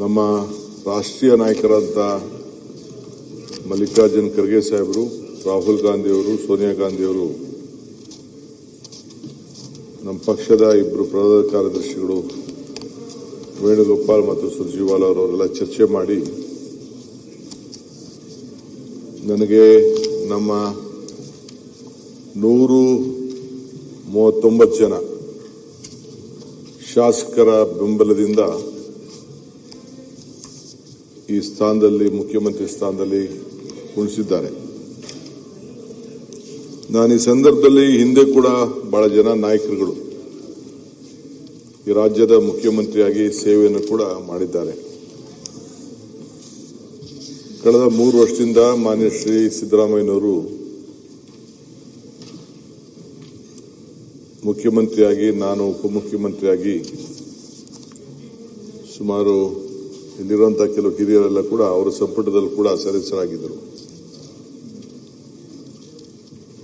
ನಮ್ಮ ರಾಷ್ಟ್ರೀಯ ನಾಯಕರಾದ ಮಲ್ಲಿಕಾರ್ಜುನ್ ಖರ್ಗೆ ಸಾಹೇಬರು, ರಾಹುಲ್ ಗಾಂಧಿ ಅವರು, ಸೋನಿಯಾ ಗಾಂಧಿ ಅವರು, ನಮ್ಮ ಪಕ್ಷದ ಇಬ್ಬರು ಪ್ರಧಾನ ಕಾರ್ಯದರ್ಶಿಗಳು ವೇಣುಗೋಪಾಲ್ ಮತ್ತು ಸುರ್ಜೇವಾಲಾ ಅವರೆಲ್ಲ ಚರ್ಚೆ ಮಾಡಿ ನನಗೆ ನಮ್ಮ 139 ಜನ ಶಾಸಕರ ಬೆಂಬಲದಿಂದ ಈ ಸ್ಥಾನದಲ್ಲಿ, ಮುಖ್ಯಮಂತ್ರಿ ಸ್ಥಾನದಲ್ಲಿ ಉಳಿಸಿದ್ದಾರೆ. ನಾನು ಈ ಸಂದರ್ಭದಲ್ಲಿ ಹಿಂದೆ ಕೂಡ ಬಹಳ ಜನ ನಾಯಕರುಗಳು ಈ ರಾಜ್ಯದ ಮುಖ್ಯಮಂತ್ರಿಯಾಗಿ ಸೇವೆಯನ್ನು ಕೂಡ ಮಾಡಿದ್ದಾರೆ. ಕಳೆದ 3 ವರ್ಷದಿಂದ ಮಾನ್ಯ ಶ್ರೀ ಸಿದ್ದರಾಮಯ್ಯನವರು ಮುಖ್ಯಮಂತ್ರಿಯಾಗಿ, ನಾನು ಉಪಮುಖ್ಯಮಂತ್ರಿಯಾಗಿ, ಸುಮಾರು ಇಲ್ಲಿರುವಂತಹ ಕೆಲವು ಹಿರಿಯರೆಲ್ಲ ಕೂಡ ಅವರ ಸಂಪುಟದಲ್ಲಿ ಕೂಡ ಸದಸ್ಯರಾಗಿದ್ದರು.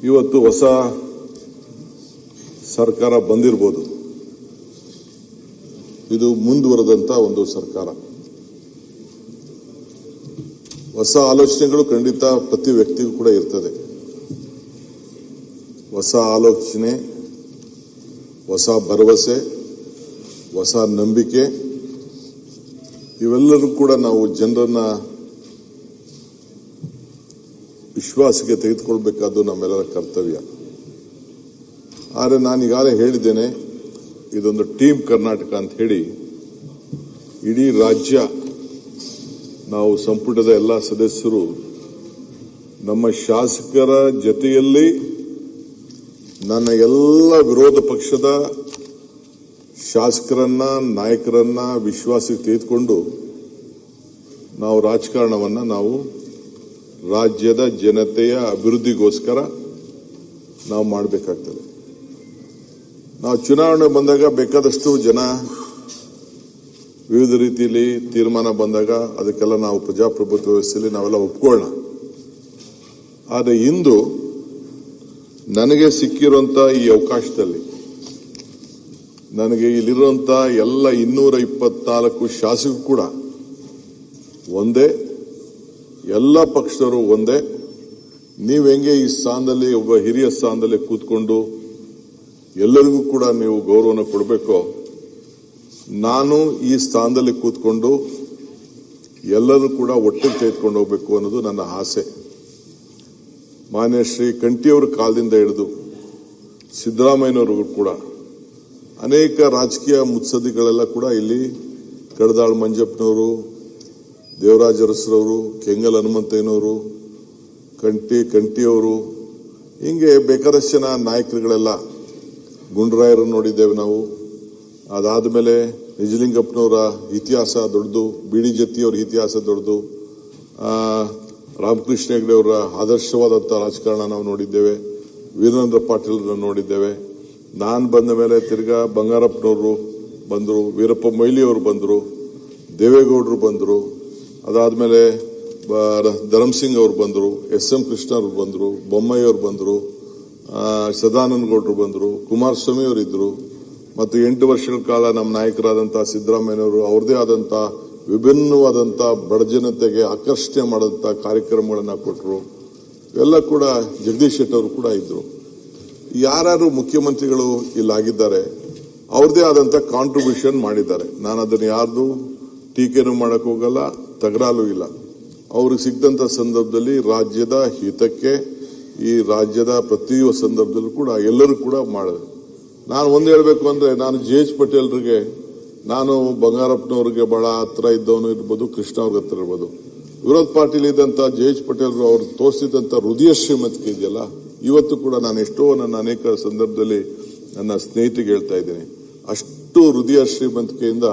ಇವತ್ತು ಹೊಸ ಸರ್ಕಾರ ಬಂದಿರಬಹುದು. ಇದು ಮುಂದುವರೆದಂತ ಒಂದು ಸರ್ಕಾರ. ಹೊಸ ಆಲೋಚನೆಗಳು ಖಂಡಿತ ಪ್ರತಿ ವ್ಯಕ್ತಿಗೂ ಕೂಡ ಇರ್ತದೆ. ಹೊಸ ಆಲೋಚನೆ, ಹೊಸ ಭರವಸೆ, ಹೊಸ ನಂಬಿಕೆ, ಇವೆಲ್ಲರೂ ಕೂಡ ನಾವು ಜನರನ್ನ ವಿಶ್ವಾಸಕ್ಕೆ ತೆಗೆದುಕೊಳ್ಬೇಕಾದ್ದು ನಮ್ಮೆಲ್ಲರ ಕರ್ತವ್ಯ. ಆದರೆ ನಾನೀಗಾಗಲೇ ಹೇಳಿದ್ದೇನೆ, ಇದೊಂದು ಟೀಮ್ ಕರ್ನಾಟಕ ಅಂತ ಹೇಳಿ ಇಡೀ ರಾಜ್ಯ, ನಾವು ಸಂಪುಟದ ಎಲ್ಲ ಸದಸ್ಯರು ನಮ್ಮ ಶಾಸಕರ ಜೊತೆಯಲ್ಲಿ ನನ್ನ ಎಲ್ಲ ವಿರೋಧ ಪಕ್ಷದ ಶಾಸಕರನ್ನ, ನಾಯಕರನ್ನ ವಿಶ್ವಾಸಕ್ಕೆ ತೆಗೆದುಕೊಂಡು ನಾವು ರಾಜಕಾರಣವನ್ನ ನಾವು ರಾಜ್ಯದ ಜನತೆಯ ಅಭಿವೃದ್ಧಿಗೋಸ್ಕರ ನಾವು ಮಾಡಬೇಕಾಗ್ತದೆ. ನಾವು ಚುನಾವಣೆ ಬಂದಾಗ ಬೇಕಾದಷ್ಟು ಜನ ವಿವಿಧ ರೀತಿಯಲ್ಲಿ ತೀರ್ಮಾನ ಬಂದಾಗ ಅದಕ್ಕೆಲ್ಲ ನಾವು ಪ್ರಜಾಪ್ರಭುತ್ವ ವ್ಯವಸ್ಥೆಯಲ್ಲಿ ನಾವೆಲ್ಲ ಒಪ್ಕೊಳ್ಳೋಣ. ಆದರೆ ಇಂದು ನನಗೆ ಸಿಕ್ಕಿರುವಂತಹ ಈ ಅವಕಾಶದಲ್ಲಿ ನನಗೆ ಇಲ್ಲಿರುವಂತಹ ಎಲ್ಲ 224 ಶಾಸಕರು ಕೂಡ ಒಂದೇ, ಎಲ್ಲ ಪಕ್ಷದವರು ಒಂದೇ. ನೀವು ಹೆಂಗೆ ಈ ಸ್ಥಾನದಲ್ಲಿ, ಒಬ್ಬ ಹಿರಿಯ ಸ್ಥಾನದಲ್ಲಿ ಕೂತ್ಕೊಂಡು ಎಲ್ಲರಿಗೂ ಕೂಡ ನೀವು ಗೌರವನ ಕೊಡಬೇಕೋ, ನಾನು ಈ ಸ್ಥಾನದಲ್ಲಿ ಕೂತ್ಕೊಂಡು ಎಲ್ಲರೂ ಕೂಡ ಒಟ್ಟಿಗೆ ತೆಗೆದುಕೊಂಡು ಹೋಗಬೇಕು ಅನ್ನೋದು ನನ್ನ ಆಸೆ. ಮಾನ್ಯ ಶ್ರೀ ಕಂಠಿಯವರ ಕಾಲದಿಂದ ಹಿಡಿದು ಸಿದ್ದರಾಮಯ್ಯನವರಿಗೂ ಕೂಡ ಅನೇಕ ರಾಜಕೀಯ ಮುತ್ಸದ್ದಿಗಳೆಲ್ಲ ಕೂಡ ಇಲ್ಲಿ ಕಡದಾಳ್ ಮಂಜಪ್ಪನವರು, ದೇವರಾಜ ಅರಸರವರು, ಕೆಂಗಲ್ ಹನುಮಂತಯ್ಯನವರು, ಕಂಠಿಯವರು, ಹಿಂಗೆ ಬೇಕಾದಷ್ಟು ಜನ ನಾಯಕರುಗಳೆಲ್ಲ, ಗುಂಡ್ರಾಯರನ್ನು ನೋಡಿದ್ದೇವೆ ನಾವು. ಅದಾದ ಮೇಲೆ ನಿಜಲಿಂಗಪ್ಪನವರ ಇತಿಹಾಸ ದೊಡ್ಡದು, ಬಿಡಿ ಜತ್ತಿಯವರ ಇತಿಹಾಸ ದೊಡ್ಡದು, ರಾಮಕೃಷ್ಣ ಹೆಗಡೆ ಅವರ ಆದರ್ಶವಾದಂಥ ರಾಜಕಾರಣ ನಾವು ನೋಡಿದ್ದೇವೆ, ವೀರೇಂದ್ರ ಪಾಟೀಲ್ ನೋಡಿದ್ದೇವೆ. ನಾನು ಬಂದ ಮೇಲೆ ತಿರ್ಗಾ ಬಂಗಾರಪ್ಪನವರು ಬಂದರು, ವೀರಪ್ಪ ಮೊಯ್ಲಿಯವರು ಬಂದರು, ದೇವೇಗೌಡರು ಬಂದರು, ಅದಾದಮೇಲೆ ಧರ್ಮಸಿಂಗ್ ಅವರು ಬಂದರು, SM ಕೃಷ್ಣ ಅವರು ಬಂದರು, ಬೊಮ್ಮಾಯಿ ಅವರು ಬಂದರು, ಸದಾನಂದ ಗೌಡರು ಬಂದರು, ಕುಮಾರಸ್ವಾಮಿ ಅವರು ಇದ್ರು, ಮತ್ತು 8 ವರ್ಷಗಳ ಕಾಲ ನಮ್ಮ ನಾಯಕರಾದಂತಹ ಸಿದ್ದರಾಮಯ್ಯನವರು ಅವ್ರದೇ ಆದಂಥ ವಿಭಿನ್ನವಾದಂಥ ಬಡಜನತೆಗೆ ಆಕರ್ಷಣೆ ಮಾಡಿದಂಥ ಕಾರ್ಯಕ್ರಮಗಳನ್ನು ಕೊಟ್ಟರು. ಇವೆಲ್ಲ ಕೂಡ ಜಗದೀಶ್ ಶೆಟ್ಟರ್ ಅವರು ಕೂಡ ಇದ್ರು. ಯಾರ್ಯಾರು ಮುಖ್ಯಮಂತ್ರಿಗಳು ಇಲ್ಲಾಗಿದ್ದಾರೆ ಅವ್ರದೇ ಆದಂಥ ಕಾಂಟ್ರಿಬ್ಯೂಷನ್ ಮಾಡಿದ್ದಾರೆ. ನಾನು ಅದನ್ನು ಯಾರ್ದು ಟೀಕೆನೂ ಮಾಡಕ್ ಹೋಗಲ್ಲ, ತಗರಾಲೂ ಇಲ್ಲ. ಅವ್ರಿಗೆ ಸಿಕ್ಕಂತ ಸಂದರ್ಭದಲ್ಲಿ ರಾಜ್ಯದ ಹಿತಕ್ಕೆ, ಈ ರಾಜ್ಯದ ಪ್ರತಿಯೊಂದು ಸಂದರ್ಭದಲ್ಲೂ ಕೂಡ ಎಲ್ಲರೂ ಕೂಡ ಮಾಡಿದೆ. ನಾನು ಒಂದು ಹೇಳಬೇಕು ಅಂದ್ರೆ, ನಾನು JH ಪಟೇಲ್ರಿಗೆ, ನಾನು ಬಂಗಾರಪ್ಪನವ್ರಿಗೆ ಬಹಳ ಹತ್ರ ಇದ್ದವನು ಇರ್ಬೋದು, ಕೃಷ್ಣ ಅವ್ರಿಗೆ ಹತ್ರ ಇರ್ಬೋದು. ವಿರೋಧ ಪಾರ್ಟಿಲಿ ಇದ್ದಂತ JH ಪಟೇಲ್ ಅವರು ತೋರಿಸಿದಂತ ಹೃದಯ ಶ್ರೀಮಂತಿಕೆ ಇದೆಯಲ್ಲ, ಇವತ್ತು ಕೂಡ ನಾನು ಎಷ್ಟೋ ನನ್ನ ಅನೇಕ ಸಂದರ್ಭದಲ್ಲಿ ನನ್ನ ಸ್ನೇಹಿತರಿಗೆ ಹೇಳ್ತಾ ಇದ್ದೀನಿ, ಅಷ್ಟು ಹೃದಯ ಶ್ರೀಮಂತಿಕೆಯಿಂದ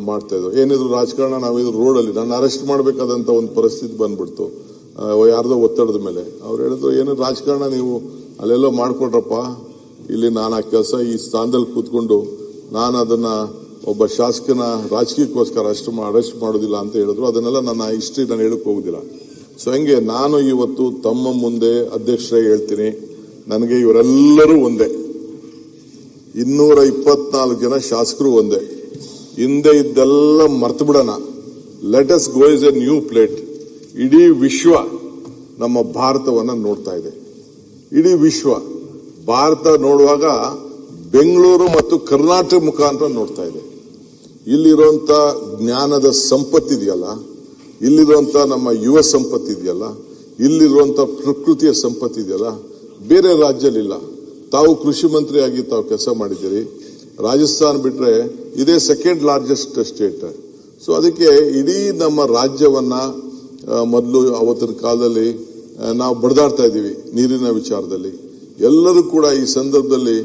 ಮಾಡ್ತಾ ಇದ್ರು. ಏನಿದ್ರು ರಾಜಕಾರಣ, ನಾವಿದ್ರು ರೋಡಲ್ಲಿ ನನ್ನ ಅರೆಸ್ಟ್ ಮಾಡಬೇಕಾದಂತ ಒಂದು ಪರಿಸ್ಥಿತಿ ಬಂದ್ಬಿಡ್ತು ಯಾರ್ದೋ ಒತ್ತಡದ ಮೇಲೆ. ಅವ್ರು ಹೇಳಿದ್ರು, ಏನು ರಾಜಕಾರಣ ನೀವು ಅಲ್ಲೆಲ್ಲೋ ಮಾಡ್ಕೊಡ್ರಪ್ಪ, ಇಲ್ಲಿ ನಾನು ಆ ಕೆಲಸ ಈ ಸ್ಥಾನದಲ್ಲಿ ಕೂತ್ಕೊಂಡು ನಾನು ಅದನ್ನ ಒಬ್ಬ ಶಾಸಕನ ರಾಜಕೀಯಕ್ಕೋಸ್ಕರ ಅರೆಸ್ಟ್ ಮಾಡೋದಿಲ್ಲ ಅಂತ ಹೇಳಿದ್ರು. ಅದನ್ನೆಲ್ಲ ನನ್ನ ಹಿಸ್ಟ್ರಿ ನಾನು ಹೇಳಕ್ ಹೋಗುದಿಲ್ಲ. ಸೊ ಹಂಗೆ ನಾನು ಇವತ್ತು ತಮ್ಮ ಮುಂದೆ ಅಧ್ಯಕ್ಷರೇ ಹೇಳ್ತೀನಿ, ನನಗೆ ಇವರೆಲ್ಲರೂ ಒಂದೇ, 224 ಜನ ಶಾಸಕರು ಒಂದೇ. ಹಿಂದೆ ಇದ್ದೆಲ್ಲ ಮರ್ತು ಬಿಡೋಣ. Let us go is A new plate. ಇಡೀ ವಿಶ್ವ ನಮ್ಮ ಭಾರತವನ್ನ ನೋಡ್ತಾ ಇದೆ. ಇಡೀ ವಿಶ್ವ ಭಾರತ ನೋಡುವಾಗ ಬೆಂಗಳೂರು ಮತ್ತು ಕರ್ನಾಟಕ ಮುಖಾಂತರ ನೋಡ್ತಾ ಇದೆ. ಇಲ್ಲಿರುವಂತ ಜ್ಞಾನದ ಸಂಪತ್ತಿದೆಯಲ್ಲ, ಇಲ್ಲಿರುವಂತ ನಮ್ಮ ಯುವ ಸಂಪತ್ತಿದೆಯಲ್ಲ, ಇಲ್ಲಿರುವಂತ ಪ್ರಕೃತಿಯ ಸಂಪತ್ತಿದೆಯಲ್ಲ, ಬೇರೆ ರಾಜ್ಯದಲ್ಲಿಲ್ಲ. ತಾವು ಕೃಷಿ ಮಂತ್ರಿಯಾಗಿ ತಾವು ಕೆಲಸ ಮಾಡಿದ್ದೀರಿ. ರಾಜಸ್ಥಾನ ಬಿಟ್ರೆ ಇದೇ ಸೆಕೆಂಡ್ ಲಾರ್ಜೆಸ್ಟ್ ಸ್ಟೇಟ್. ಸೊ ಅದಕ್ಕೆ ಇಡೀ ನಮ್ಮ ರಾಜ್ಯವನ್ನ ಮೊದಲು ಅವತ್ತಿನ ಕಾಲದಲ್ಲಿ ನಾವು ಬಡದಾಡ್ತಾ ಇದ್ದೀವಿ ನೀರಿನ ವಿಚಾರದಲ್ಲಿ. ಎಲ್ಲರೂ ಕೂಡ ಈ ಸಂದರ್ಭದಲ್ಲಿ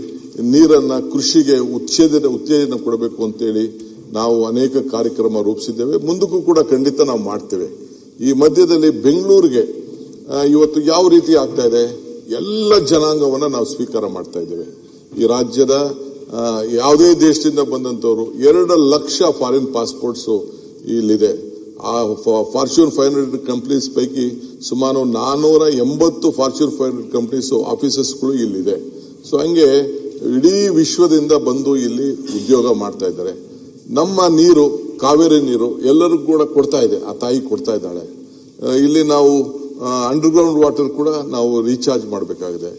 ನೀರನ್ನ ಕೃಷಿಗೆ ಉತ್ತೇಜನ ಕೊಡಬೇಕು ಅಂತೇಳಿ ನಾವು ಅನೇಕ ಕಾರ್ಯಕ್ರಮ ರೂಪಿಸಿದ್ದೇವೆ. ಮುಂದಕ್ಕೂ ಕೂಡ ಖಂಡಿತ ನಾವು ಮಾಡ್ತೇವೆ. ಈ ಮಧ್ಯದಲ್ಲಿ ಬೆಂಗಳೂರಿಗೆ ಇವತ್ತು ಯಾವ ರೀತಿ ಆಗ್ತಾ ಇದೆ, ಎಲ್ಲ ಜನಾಂಗವನ್ನ ನಾವು ಸ್ವೀಕಾರ ಮಾಡ್ತಾ ಇದ್ದೇವೆ. ಈ ರಾಜ್ಯದ ಯಾವುದೇ ದೇಶದಿಂದ ಬಂದಂತವರು 2 ಲಕ್ಷ ಫಾರಿನ್ ಪಾಸ್ಪೋರ್ಟ್ಸ್ ಇಲ್ಲಿದೆ. ಆ ಫಾರ್ಚೂನ್ 500 ಕಂಪನೀಸ್ ಪೈಕಿ ಸುಮಾರು 480 ಫಾರ್ಚೂನ್ 500 ಕಂಪನೀಸ್ ಆಫೀಸಸ್ಗಳು ಇಲ್ಲಿದೆ. ಸೊ ಹಂಗೆ ಇಡೀ ವಿಶ್ವದಿಂದ ಬಂದು ಇಲ್ಲಿ ಉದ್ಯೋಗ ಮಾಡ್ತಾ ಇದ್ದಾರೆ. ನಮ್ಮ ನೀರು, ಕಾವೇರಿ ನೀರು ಎಲ್ಲರೂ ಕೂಡ ಕೊಡ್ತಾ ಇದೆ, ಆ ತಾಯಿ ಕೊಡ್ತಾ ಇದ್ದಾಳೆ. ಇಲ್ಲಿ ನಾವು ಅಂಡರ್ಗ್ರೌಂಡ್ ವಾಟರ್ ಕೂಡ ನಾವು ರೀಚಾರ್ಜ್ ಮಾಡಬೇಕಾಗಿದೆ.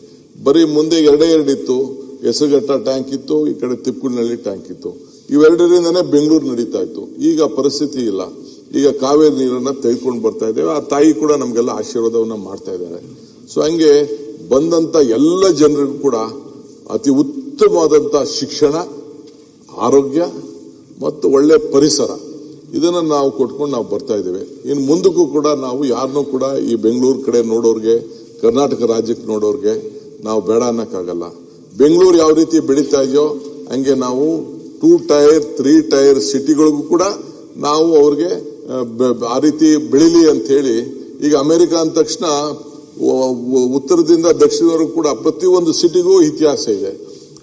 ಬರೀ ಮುಂದೆ 2 ಇತ್ತು, ಹೆಸರುಘಟ್ಟ ಟ್ಯಾಂಕ್ ಇತ್ತು, ಈ ಕಡೆ ತಿಪ್ಪುನಹಳ್ಳಿ ಟ್ಯಾಂಕ್ ಇತ್ತು. ಇವೆರಡರಿಂದನೇ ಬೆಂಗಳೂರು ನಡೀತಾ ಇತ್ತು. ಈಗ ಪರಿಸ್ಥಿತಿ ಇಲ್ಲ. ಈಗ ಕಾವೇರಿ ನೀರನ್ನ ತೆಗೆದುಕೊಂಡು ಬರ್ತಾ ಇದ್ದೇವೆ. ಆ ತಾಯಿ ಕೂಡ ನಮಗೆಲ್ಲ ಆಶೀರ್ವಾದವನ್ನ ಮಾಡ್ತಾ ಇದ್ದಾರೆ. ಸೊ ಹಂಗೆ ಬಂದಂತ ಎಲ್ಲ ಜನರಿಗೂ ಕೂಡ ಅತಿ ಉತ್ತಮವಾದಂತ ಶಿಕ್ಷಣ, ಆರೋಗ್ಯ ಮತ್ತು ಒಳ್ಳೆ ಪರಿಸರ ಇದನ್ನ ನಾವು ಕೊಟ್ಕೊಂಡು ನಾವು ಬರ್ತಾ ಇದ್ದೇವೆ. ಇನ್ನು ಮುಂದಕ್ಕೂ ಕೂಡ ನಾವು ಯಾರನ್ನೂ ಕೂಡ ಈ ಬೆಂಗಳೂರು ಕಡೆ ನೋಡೋರ್ಗೆ, ಕರ್ನಾಟಕ ರಾಜ್ಯಕ್ಕೆ ನೋಡೋರ್ಗೆ ನಾವು ಬೇಡ ಅನ್ನಕ್ಕಾಗಲ್ಲ. ಬೆಂಗಳೂರು ಯಾವ ರೀತಿ ಬೆಳೀತಾ ಇದೆಯೋ ಹಂಗೆ ನಾವು 2 ಟೈರ್ 3 ಟೈರ್ ಸಿಟಿಗಳಿಗೂ ಕೂಡ ನಾವು ಅವ್ರಿಗೆ ಆ ರೀತಿ ಬೆಳಿಲಿ ಅಂತ ಹೇಳಿ, ಈಗ ಅಮೆರಿಕ ಅಂದ ತಕ್ಷಣ ಉತ್ತರದಿಂದ ದಕ್ಷಿಣವರೆಗೂ ಕೂಡ ಪ್ರತಿಯೊಂದು ಸಿಟಿಗೂ ಇತಿಹಾಸ ಇದೆ.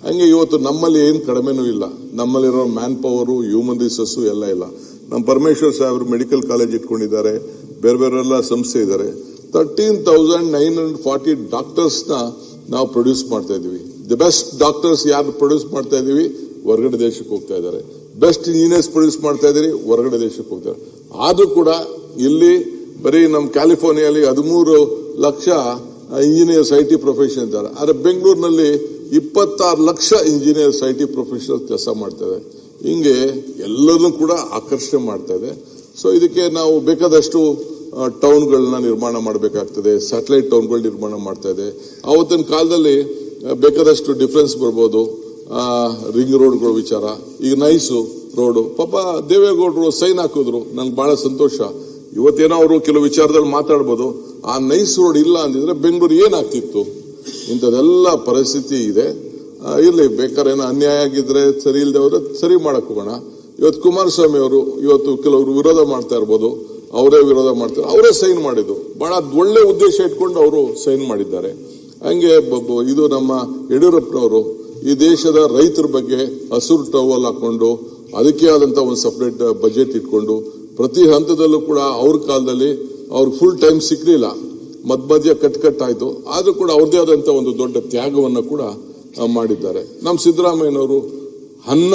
ಹಂಗೆ ಇವತ್ತು ನಮ್ಮಲ್ಲಿ ಏನು ಕಡಿಮೆನೂ ಇಲ್ಲ. ನಮ್ಮಲ್ಲಿರೋ ಮ್ಯಾನ್ ಪವರು, ಹ್ಯೂಮನ್ ರಿಸೋರ್ಸು ಎಲ್ಲ ಇಲ್ಲ. ನಮ್ಮ ಪರಮೇಶ್ವರ್ ಸಾಹೇಬರು ಮೆಡಿಕಲ್ ಕಾಲೇಜ್ ಇಟ್ಕೊಂಡಿದ್ದಾರೆ, ಬೇರೆ ಬೇರೆಲ್ಲ ಸಂಸ್ಥೆ ಇದ್ದಾರೆ. 13,940 ಡಾಕ್ಟರ್ಸ್ ನಾವು ಪ್ರೊಡ್ಯೂಸ್ ಮಾಡ್ತಾ ಇದೀವಿ. ದಿ ಬೆಸ್ಟ್ ಡಾಕ್ಟರ್ಸ್ ಯಾರು ಪ್ರೊಡ್ಯೂಸ್ ಮಾಡ್ತಾ ಇದೀವಿ, ಹೊರಗಡೆ ದೇಶಕ್ಕೆ ಹೋಗ್ತಾ ಇದ್ದಾರೆ. ಬೆಸ್ಟ್ ಇಂಜಿನಿಯರ್ಸ್ ಪ್ರೊಡ್ಯೂಸ್ ಮಾಡ್ತಾ ಇದೀರಿ, ಹೊರಗಡೆ ದೇಶಕ್ಕೆ ಹೋಗ್ತಾರೆ. ಆದ್ರೂ ಕೂಡ ಇಲ್ಲಿ ಬರೀ ನಮ್ಮ ಕ್ಯಾಲಿಫೋರ್ನಿಯಲ್ಲಿ 13 ಲಕ್ಷ ಇಂಜಿನಿಯರ್ಸ್ IT ಪ್ರೊಫೆಷನ್ ಇದ್ದಾರೆ. ಆದ್ರೆ ಬೆಂಗಳೂರಿನಲ್ಲಿ 26 ಲಕ್ಷ ಇಂಜಿನಿಯರ್ಸ್ IT ಪ್ರೊಫೆಷನಲ್ ಕೆಲಸ ಮಾಡ್ತಾ ಇದೆ. ಹಿಂಗೆ ಎಲ್ಲರೂ ಕೂಡ ಆಕರ್ಷಣೆ ಮಾಡ್ತಾ ಇದೆ. ಸೊ ಇದಕ್ಕೆ ನಾವು ಬೇಕಾದಷ್ಟು ಟೌನ್ಗಳನ್ನ ನಿರ್ಮಾಣ ಮಾಡಬೇಕಾಗ್ತದೆ. ಸ್ಯಾಟಲೈಟ್ ಟೌನ್ಗಳು ನಿರ್ಮಾಣ ಮಾಡ್ತಾ ಇದೆ. ಆವತ್ತಿನ ಕಾಲದಲ್ಲಿ ಬೇಕಾದಷ್ಟು ಡಿಫರೆನ್ಸ್ ಬರ್ಬೋದು. ರಿಂಗ್ ರೋಡ್ಗಳ ವಿಚಾರ, ಈಗ ನೈಸು ರೋಡು, ಪಾಪ ದೇವೇಗೌಡರು ಸೈನ್ ಹಾಕಿದ್ರು, ನಂಗೆ ಬಹಳ ಸಂತೋಷ. ಇವತ್ತೇನೋ ಅವರು ಕೆಲವು ವಿಚಾರದಲ್ಲಿ ಮಾತಾಡ್ಬೋದು. ಆ ನೈಸ್ ರೋಡ್ ಇಲ್ಲ ಅಂದಿದ್ರೆ ಬೆಂಗಳೂರು ಏನಾಗ್ತಿತ್ತು? ಇಂಥದೆಲ್ಲ ಪರಿಸ್ಥಿತಿ ಇದೆ. ಇರ್ಲಿ, ಬೇಕಾದ್ರೆ ಏನೋ ಅನ್ಯಾಯ ಆಗಿದ್ರೆ, ಸರಿ ಇಲ್ಲದೆ ಹೋದ್ರೆ ಸರಿ ಮಾಡಕ್ ಹೋಗೋಣ. ಇವತ್ತು ಕುಮಾರಸ್ವಾಮಿ ಅವರು ಇವತ್ತು ಕೆಲವರು ವಿರೋಧ ಮಾಡ್ತಾ ಇರ್ಬೋದು, ಅವರೇ ವಿರೋಧ ಮಾಡ್ತಾರೆ, ಅವರೇ ಸೈನ್ ಮಾಡಿದ್ದು. ಬಹಳ ಒಳ್ಳೆ ಉದ್ದೇಶ ಇಟ್ಕೊಂಡು ಅವರು ಸೈನ್ ಮಾಡಿದ್ದಾರೆ. ಹಂಗೆ ಇದು ನಮ್ಮ ಯಡಿಯೂರಪ್ಪನವರು ಈ ದೇಶದ ರೈತರ ಬಗ್ಗೆ ಹಸಿರು ಟವಲ್ ಹಾಕೊಂಡು ಅದಕ್ಕೆ ಆದಂತ ಒಂದು ಸಪರೇಟ್ ಬಜೆಟ್ ಇಟ್ಕೊಂಡು ಪ್ರತಿ ಹಂತದಲ್ಲೂ ಕೂಡ ಅವ್ರ ಕಾಲದಲ್ಲಿ ಅವ್ರಿಗೆ ಫುಲ್ ಟೈಮ್ ಸಿಕ್ಲಿಲ್ಲ, ಮಧ್ಯ ಕಟ್ಟಾಯ್ತು. ಆದ್ರೂ ಕೂಡ ಅವ್ರದೇ ಆದಂತ ಒಂದು ದೊಡ್ಡ ತ್ಯಾಗವನ್ನು ಕೂಡ ಮಾಡಿದ್ದಾರೆ. ನಮ್ಮ ಸಿದ್ದರಾಮಯ್ಯನವರು ಅನ್ನ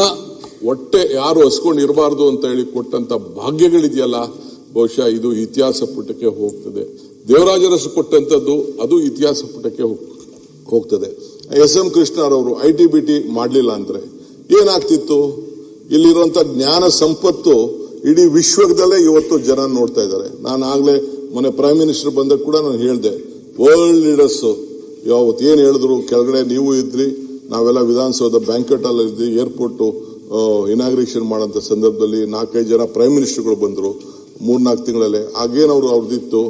ಹೊಟ್ಟೆ ಯಾರು ಹಸ್ಕೊಂಡು ಇರಬಾರ್ದು ಅಂತ ಹೇಳಿ ಕೊಟ್ಟಂತ ಭಾಗ್ಯಗಳಿದೆಯಲ್ಲ, ಬಹುಶಃ ಇದು ಇತಿಹಾಸ ಪುಟಕ್ಕೆ ಹೋಗ್ತದೆ. ದೇವರಾಜರಸು ಕೊಟ್ಟಂತದ್ದು ಅದು ಇತಿಹಾಸ ಪುಟಕ್ಕೆ ಹೋಗ್ತದೆ. SM ಕೃಷ್ಣರವರು IT-BT ಮಾಡಲಿಲ್ಲ ಅಂದ್ರೆ ಏನಾಗ್ತಿತ್ತು? ಇಲ್ಲಿರುವಂತ ಜ್ಞಾನ ಸಂಪತ್ತು ಇಡೀ ವಿಶ್ವದಲ್ಲೇ ಇವತ್ತು ಜನ ನೋಡ್ತಾ ಇದ್ದಾರೆ. ನಾನು ಆಗ್ಲೇ ಮೊನ್ನೆ ಪ್ರೈಮ್ ಮಿನಿಸ್ಟರ್ ಬಂದಾಗ ಕೂಡ ನಾನು ಹೇಳಿದೆ, ವರ್ಲ್ಡ್ ಲೀಡರ್ಸ್ ಯಾವತ್ತು ಏನ್ ಹೇಳಿದ್ರು, ಕೆಳಗಡೆ ನೀವು ಇದ್ರಿ, ನಾವೆಲ್ಲ ವಿಧಾನಸೌಧ ಬ್ಯಾಂಕ್ವೆಟ್ ಅಲ್ಲಿ ಇದ್ವಿ, ಏರ್ಪೋರ್ಟ್ ಇನಾಗ್ರೇಷನ್ ಮಾಡೋಂಥ ಸಂದರ್ಭದಲ್ಲಿ 4-5 ಜನ ಪ್ರೈಮ್ ಮಿನಿಸ್ಟರ್ಗಳು ಬಂದ್ರು 3-4 ತಿಂಗಳಲ್ಲೇ. ಆಗೇನವರು ಅವ್ರದ್ದಿತ್ತು,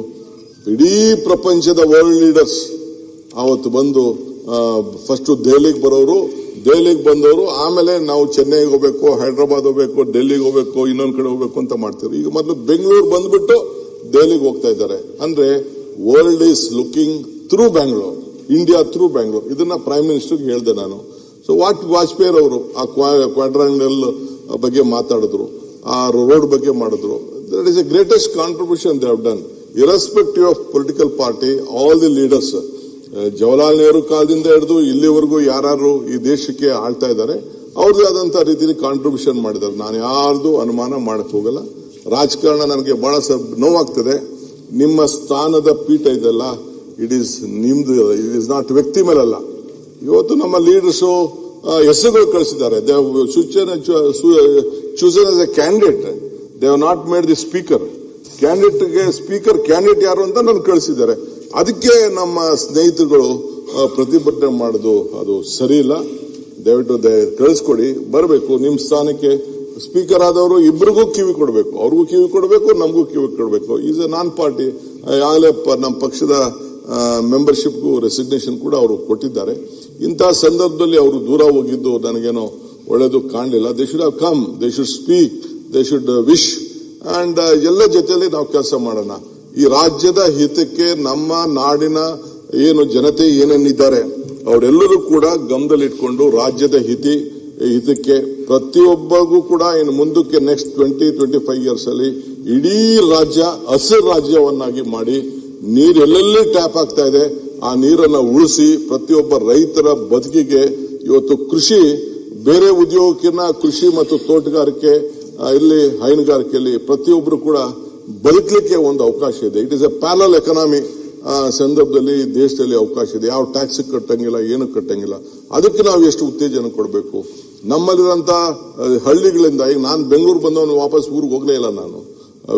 ಇಡೀ ಪ್ರಪಂಚದ ವರ್ಲ್ಡ್ ಲೀಡರ್ಸ್ ಅವತ್ತು ಬಂದು ಫಸ್ಟ್ ದೆಹಲಿಗೆ ಬರೋರು, ದೆಹಲಿಗೆ ಬಂದವರು ಆಮೇಲೆ ನಾವು ಚೆನ್ನೈಗೆ ಹೋಗ್ಬೇಕು, ಹೈದರಾಬಾದ್ ಹೋಗ್ಬೇಕು, ಡೆಲ್ಲಿಗೆ ಹೋಗ್ಬೇಕು, ಇನ್ನೊಂದ್ ಕಡೆ ಹೋಗ್ಬೇಕು ಅಂತ ಮಾಡ್ತೀವಿ. ಈಗ ಮೊದಲು ಬೆಂಗಳೂರು ಬಂದ್ಬಿಟ್ಟು ದೆಹಲಿಗೆ ಹೋಗ್ತಾ ಇದ್ದಾರೆ. ಅಂದ್ರೆ world is looking through Bangalore, India through Bangalore. ಇದನ್ನ ಪ್ರೈಮ್ ಮಿನಿಸ್ಟರ್ಗೆ ಹೇಳಿದೆ ನಾನು. ಸೊ ವಾಜಪೇಯಿ ಅವರು ಆ ಕ್ವಾಡ್ರಾಂಗಲ್ ಬಗ್ಗೆ ಮಾತಾಡಿದ್ರು, ಆ ರೋಡ್ ಬಗ್ಗೆ ಮಾಡಿದ್ರು. That is A greatest contribution they have done, irrespective of political party. All the leaders, Jawaharlal Nehru ಕಾಲದಿಂದ ಹಿಡಿದು ಇಲ್ಲಿವರೆಗೂ ಯಾರು ಈ ದೇಶಕ್ಕೆ ಆಳ್ತಾ ಇದ್ದಾರೆ, ಅವ್ರದ್ದು ಆದಂತ ರೀತಿಯಲ್ಲಿ ಕಾಂಟ್ರಿಬ್ಯೂಷನ್ ಮಾಡಿದ್ದಾರೆ. ನಾನು ಯಾರ್ದು ಅನುಮಾನ ಮಾಡಕ್ ಹೋಗಲ್ಲ. ರಾಜಕಾರಣ ನನಗೆ ಬಹಳ ನೋವಾಗ್ತದೆ. ನಿಮ್ಮ ಸ್ಥಾನದ ಪೀಠ ಇದೆಲ್ಲ ಇಟ್ ಈಸ್ ನಿಮ್ದು, ಇಟ್ ಈಸ್ ನಾಟ್ ವ್ಯಕ್ತಿ ಮೇಲಲ್ಲ. ಇವತ್ತು ನಮ್ಮ ಲೀಡರ್ಸು ಹೆಸರುಗಳು ಕಳಿಸಿದ್ದಾರೆ. They chosen as A candidate, they have not made the speaker. Candidate ಯಾರು ಅಂತ ನಾನು ಕಳಿಸಿದ್ದಾರೆ. ಅದಕ್ಕೆ ನಮ್ಮ ಸ್ನೇಹಿತರುಗಳು ಪ್ರತಿಭಟನೆ ಮಾಡೋದು ಅದು ಸರಿ ಇಲ್ಲ. ದಯವಿಟ್ಟು ಕಳಿಸ್ಕೊಡಿ, ಬರಬೇಕು ನಿಮ್ಮ ಸ್ಥಾನಕ್ಕೆ. ಸ್ಪೀಕರ್ ಆದವರು ಇಬ್ಬರಿಗೂ ಕಿವಿ ಕೊಡಬೇಕು, ಅವ್ರಿಗೂ ಕಿವಿ ಕೊಡಬೇಕು, ನಮಗೂ ಕಿವಿ ಕೊಡಬೇಕು. Is A non party. ಆಗಲೇ ನಮ್ಮ ಪಕ್ಷದ ಮೆಂಬರ್ಶಿಪ್ಗೂ ರೆಸಿಗ್ನೇಷನ್ ಕೂಡ ಅವರು ಕೊಟ್ಟಿದ್ದಾರೆ. ಇಂತಹ ಸಂದರ್ಭದಲ್ಲಿ ಅವರು ದೂರ ಹೋಗಿದ್ದು ನನಗೇನೋ ಒಳ್ಳೇದು ಕಾಣಲಿಲ್ಲ. They should have come, they should speak, they should wish and ಎಲ್ಲ ಜೊತೆಯಲ್ಲಿ ನಾವು ಕೆಲಸ ಮಾಡೋಣ. ಈ ರಾಜ್ಯದ ಹಿತಕ್ಕೆ, ನಮ್ಮ ನಾಡಿನ ಏನು ಜನತೆ ಏನೇನಿದ್ದಾರೆ ಅವರೆಲ್ಲರೂ ಕೂಡ ಗಮನದಲ್ಲಿಟ್ಕೊಂಡು ರಾಜ್ಯದ ಹಿತಕ್ಕೆ ಪ್ರತಿಯೊಬ್ಬರಿಗೂ ಕೂಡ ಇನ್ನು ಮುಂದಕ್ಕೆ ನೆಕ್ಸ್ಟ್ 20-25 ಇಯರ್ಸ್ ಅಲ್ಲಿ ಇಡೀ ರಾಜ್ಯ ಹಸಿರು ರಾಜ್ಯವನ್ನಾಗಿ ಮಾಡಿ, ನೀರು ಎಲ್ಲೆಲ್ಲಿ ಟ್ಯಾಪ್ ಆಗ್ತಾ ಇದೆ ಆ ನೀರನ್ನು ಉಳಿಸಿ ಪ್ರತಿಯೊಬ್ಬ ರೈತರ ಬದುಕಿಗೆ ಇವತ್ತು ಕೃಷಿ ಬೇರೆ ಉದ್ಯೋಗಕ್ಕಿಂತ ಕೃಷಿ ಮತ್ತು ತೋಟಗಾರಿಕೆ ಇಲ್ಲಿ ಹೈನುಗಾರಿಕೆಯಲ್ಲಿ ಪ್ರತಿಯೊಬ್ಬರು ಕೂಡ ಬದುಕಲಿಕ್ಕೆ ಒಂದು ಅವಕಾಶ ಇದೆ. It is A parallel economy ಸಂದರ್ಭದಲ್ಲಿ ದೇಶದಲ್ಲಿ ಅವಕಾಶ ಇದೆ. ಯಾವ ಟ್ಯಾಕ್ಸ್ ಕಟ್ಟಂಗಿಲ್ಲ, ಏನು ಕಟ್ಟಂಗಿಲ್ಲ. ಅದಕ್ಕೆ ನಾವು ಎಷ್ಟು ಉತ್ತೇಜನ ಕೊಡಬೇಕು. ನಮ್ಮಲ್ಲಿರುವಂತ ಹಳ್ಳಿಗಳಿಂದ, ಈಗ ನಾನು ಬೆಂಗಳೂರು ಬಂದವನು ವಾಪಸ್ ಊರಿಗೆ ಹೋಗ್ಲೇ ಇಲ್ಲ, ನಾನು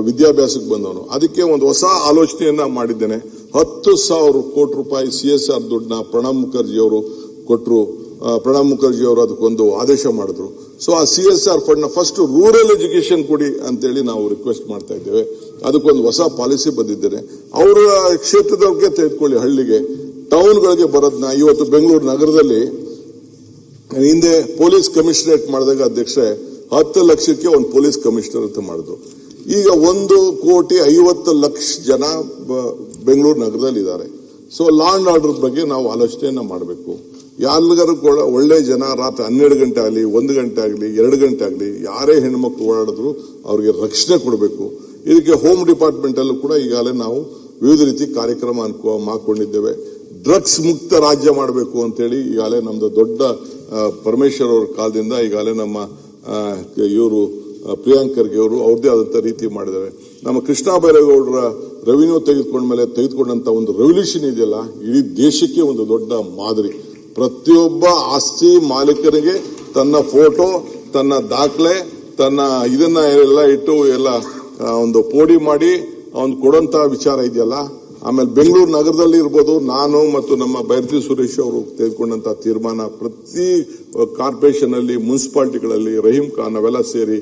ವಿದ್ಯಾಭ್ಯಾಸಕ್ಕೆ ಬಂದವನು. ಅದಕ್ಕೆ ಒಂದು ಹೊಸ ಆಲೋಚನೆಯನ್ನ ಮಾಡಿದ್ದೇನೆ. 10,000 ಕೋಟಿ ರೂಪಾಯಿ CSR ದುಡ್ಡನ್ನ ಪ್ರಣಬ್ ಮುಖರ್ಜಿ ಅವರು ಕೊಟ್ಟರು. ಪ್ರಣಬ್ ಮುಖರ್ಜಿ ಅವರು ಅದಕ್ಕೊಂದು ಆದೇಶ ಮಾಡಿದ್ರು. ಸೊ ಆ CSR ಫಂಡ್ ನ ಫಸ್ಟ್ ರೂರಲ್ ಎಜುಕೇಶನ್ ಕೊಡಿ ಅಂತೇಳಿ ನಾವು ರಿಕ್ವೆಸ್ಟ್ ಮಾಡ್ತಾ ಇದ್ದೇವೆ. ಅದಕ್ಕೊಂದು ಹೊಸ ಪಾಲಿಸಿ ಬಂದಿದ್ದೇನೆ. ಅವರ ಕ್ಷೇತ್ರದವ್ರಿಗೆ ತೆಗೆದುಕೊಳ್ಳಿ, ಹಳ್ಳಿಗೆ ಟೌನ್ಗಳಿಗೆ ಬರೋದನ್ನ. ಇವತ್ತು ಬೆಂಗಳೂರು ನಗರದಲ್ಲಿ ಹಿಂದೆ ಪೊಲೀಸ್ ಕಮಿಷನರೇಟ್ ಮಾಡಿದಾಗ ಅಧ್ಯಕ್ಷರೇ 10 ಲಕ್ಷಕ್ಕೆ ಒಂದು ಪೊಲೀಸ್ ಕಮಿಷನರ್ ಅಂತ ಮಾಡಿದ್ರು. ಈಗ 1,50,00,000 ಜನ ಬೆಂಗಳೂರು ನಗರದಲ್ಲಿ ಇದ್ದಾರೆ. ಸೊ ಲಾ ಅಂಡ್ ಆರ್ಡರ್ ಬಗ್ಗೆ ನಾವು ಆಲೋಚನೆಯನ್ನ ಮಾಡಬೇಕು. ಯಾರಿಗಾರು ಕೂಡ ಒಳ್ಳೆ ಜನ ರಾತ್ರಿ 12 ಗಂಟೆ ಆಗಲಿ, 1 ಗಂಟೆ ಆಗಲಿ, 2 ಗಂಟೆ ಆಗಲಿ, ಯಾರೇ ಹೆಣ್ಮಕ್ಳು ಓಡಾಡಿದ್ರು ಅವ್ರಿಗೆ ರಕ್ಷಣೆ ಕೊಡಬೇಕು. ಇದಕ್ಕೆ ಹೋಮ್ ಡಿಪಾರ್ಟ್ಮೆಂಟ್ ಅಲ್ಲೂ ಕೂಡ ಈಗಾಗಲೇ ನಾವು ವಿವಿಧ ರೀತಿ ಕಾರ್ಯಕ್ರಮ ಮಾಡ್ಕೊಂಡಿದ್ದೇವೆ. ಡ್ರಗ್ಸ್ ಮುಕ್ತ ರಾಜ್ಯ ಮಾಡಬೇಕು ಅಂತೇಳಿ ಈಗಾಗಲೇ ನಮ್ದು ದೊಡ್ಡ ಪರಮೇಶ್ವರ್ ಅವರ ಕಾಲದಿಂದ ಈಗಾಗಲೇ ನಮ್ಮ ಇವರು ಪ್ರಿಯಾಂಕ್ ಖರ್ಗೆ ಅವರು ಅವ್ರದೇ ಆದಂತ ರೀತಿ ಮಾಡಿದ್ದಾರೆ. ನಮ್ಮ ಕೃಷ್ಣ ಬೈರೇಗೌಡರ ರೆವಿನ್ಯೂ ತೆಗೆದುಕೊಂಡಂತ ಒಂದು ರೆವಲ್ಯೂಷನ್ ಇದೆಯಲ್ಲ, ಇಡೀ ದೇಶಕ್ಕೆ ಒಂದು ದೊಡ್ಡ ಮಾದರಿ. ಪ್ರತಿಯೊಬ್ಬ ಆಸ್ತಿ ಮಾಲೀಕರಿಗೆ ತನ್ನ ಫೋಟೋ, ತನ್ನ ದಾಖಲೆ, ತನ್ನ ಇದನ್ನ ಎಲ್ಲ ಇಟ್ಟು ಎಲ್ಲ ಒಂದು ಪೋಡಿ ಮಾಡಿ ಅವನು ಕೊಡುವಂತ ವಿಚಾರ ಇದೆಯಲ್ಲ. ಆಮೇಲೆ ಬೆಂಗಳೂರು ನಗರದಲ್ಲಿ ಇರ್ಬೋದು, ನಾನು ಮತ್ತು ನಮ್ಮ ಬೈರತಿ ಸುರೇಶ್ ಅವರು ತೆಗೆದುಕೊಂಡಂತ ತೀರ್ಮಾನ ಪ್ರತಿ ಕಾರ್ಪೊರೇಷನ್ ಅಲ್ಲಿ, ಮುನ್ಸಿಪಾಲಿಟಿಗಳಲ್ಲಿ, ರಹೀಂ ಖಾನ್ ಅವೆಲ್ಲ ಸೇರಿ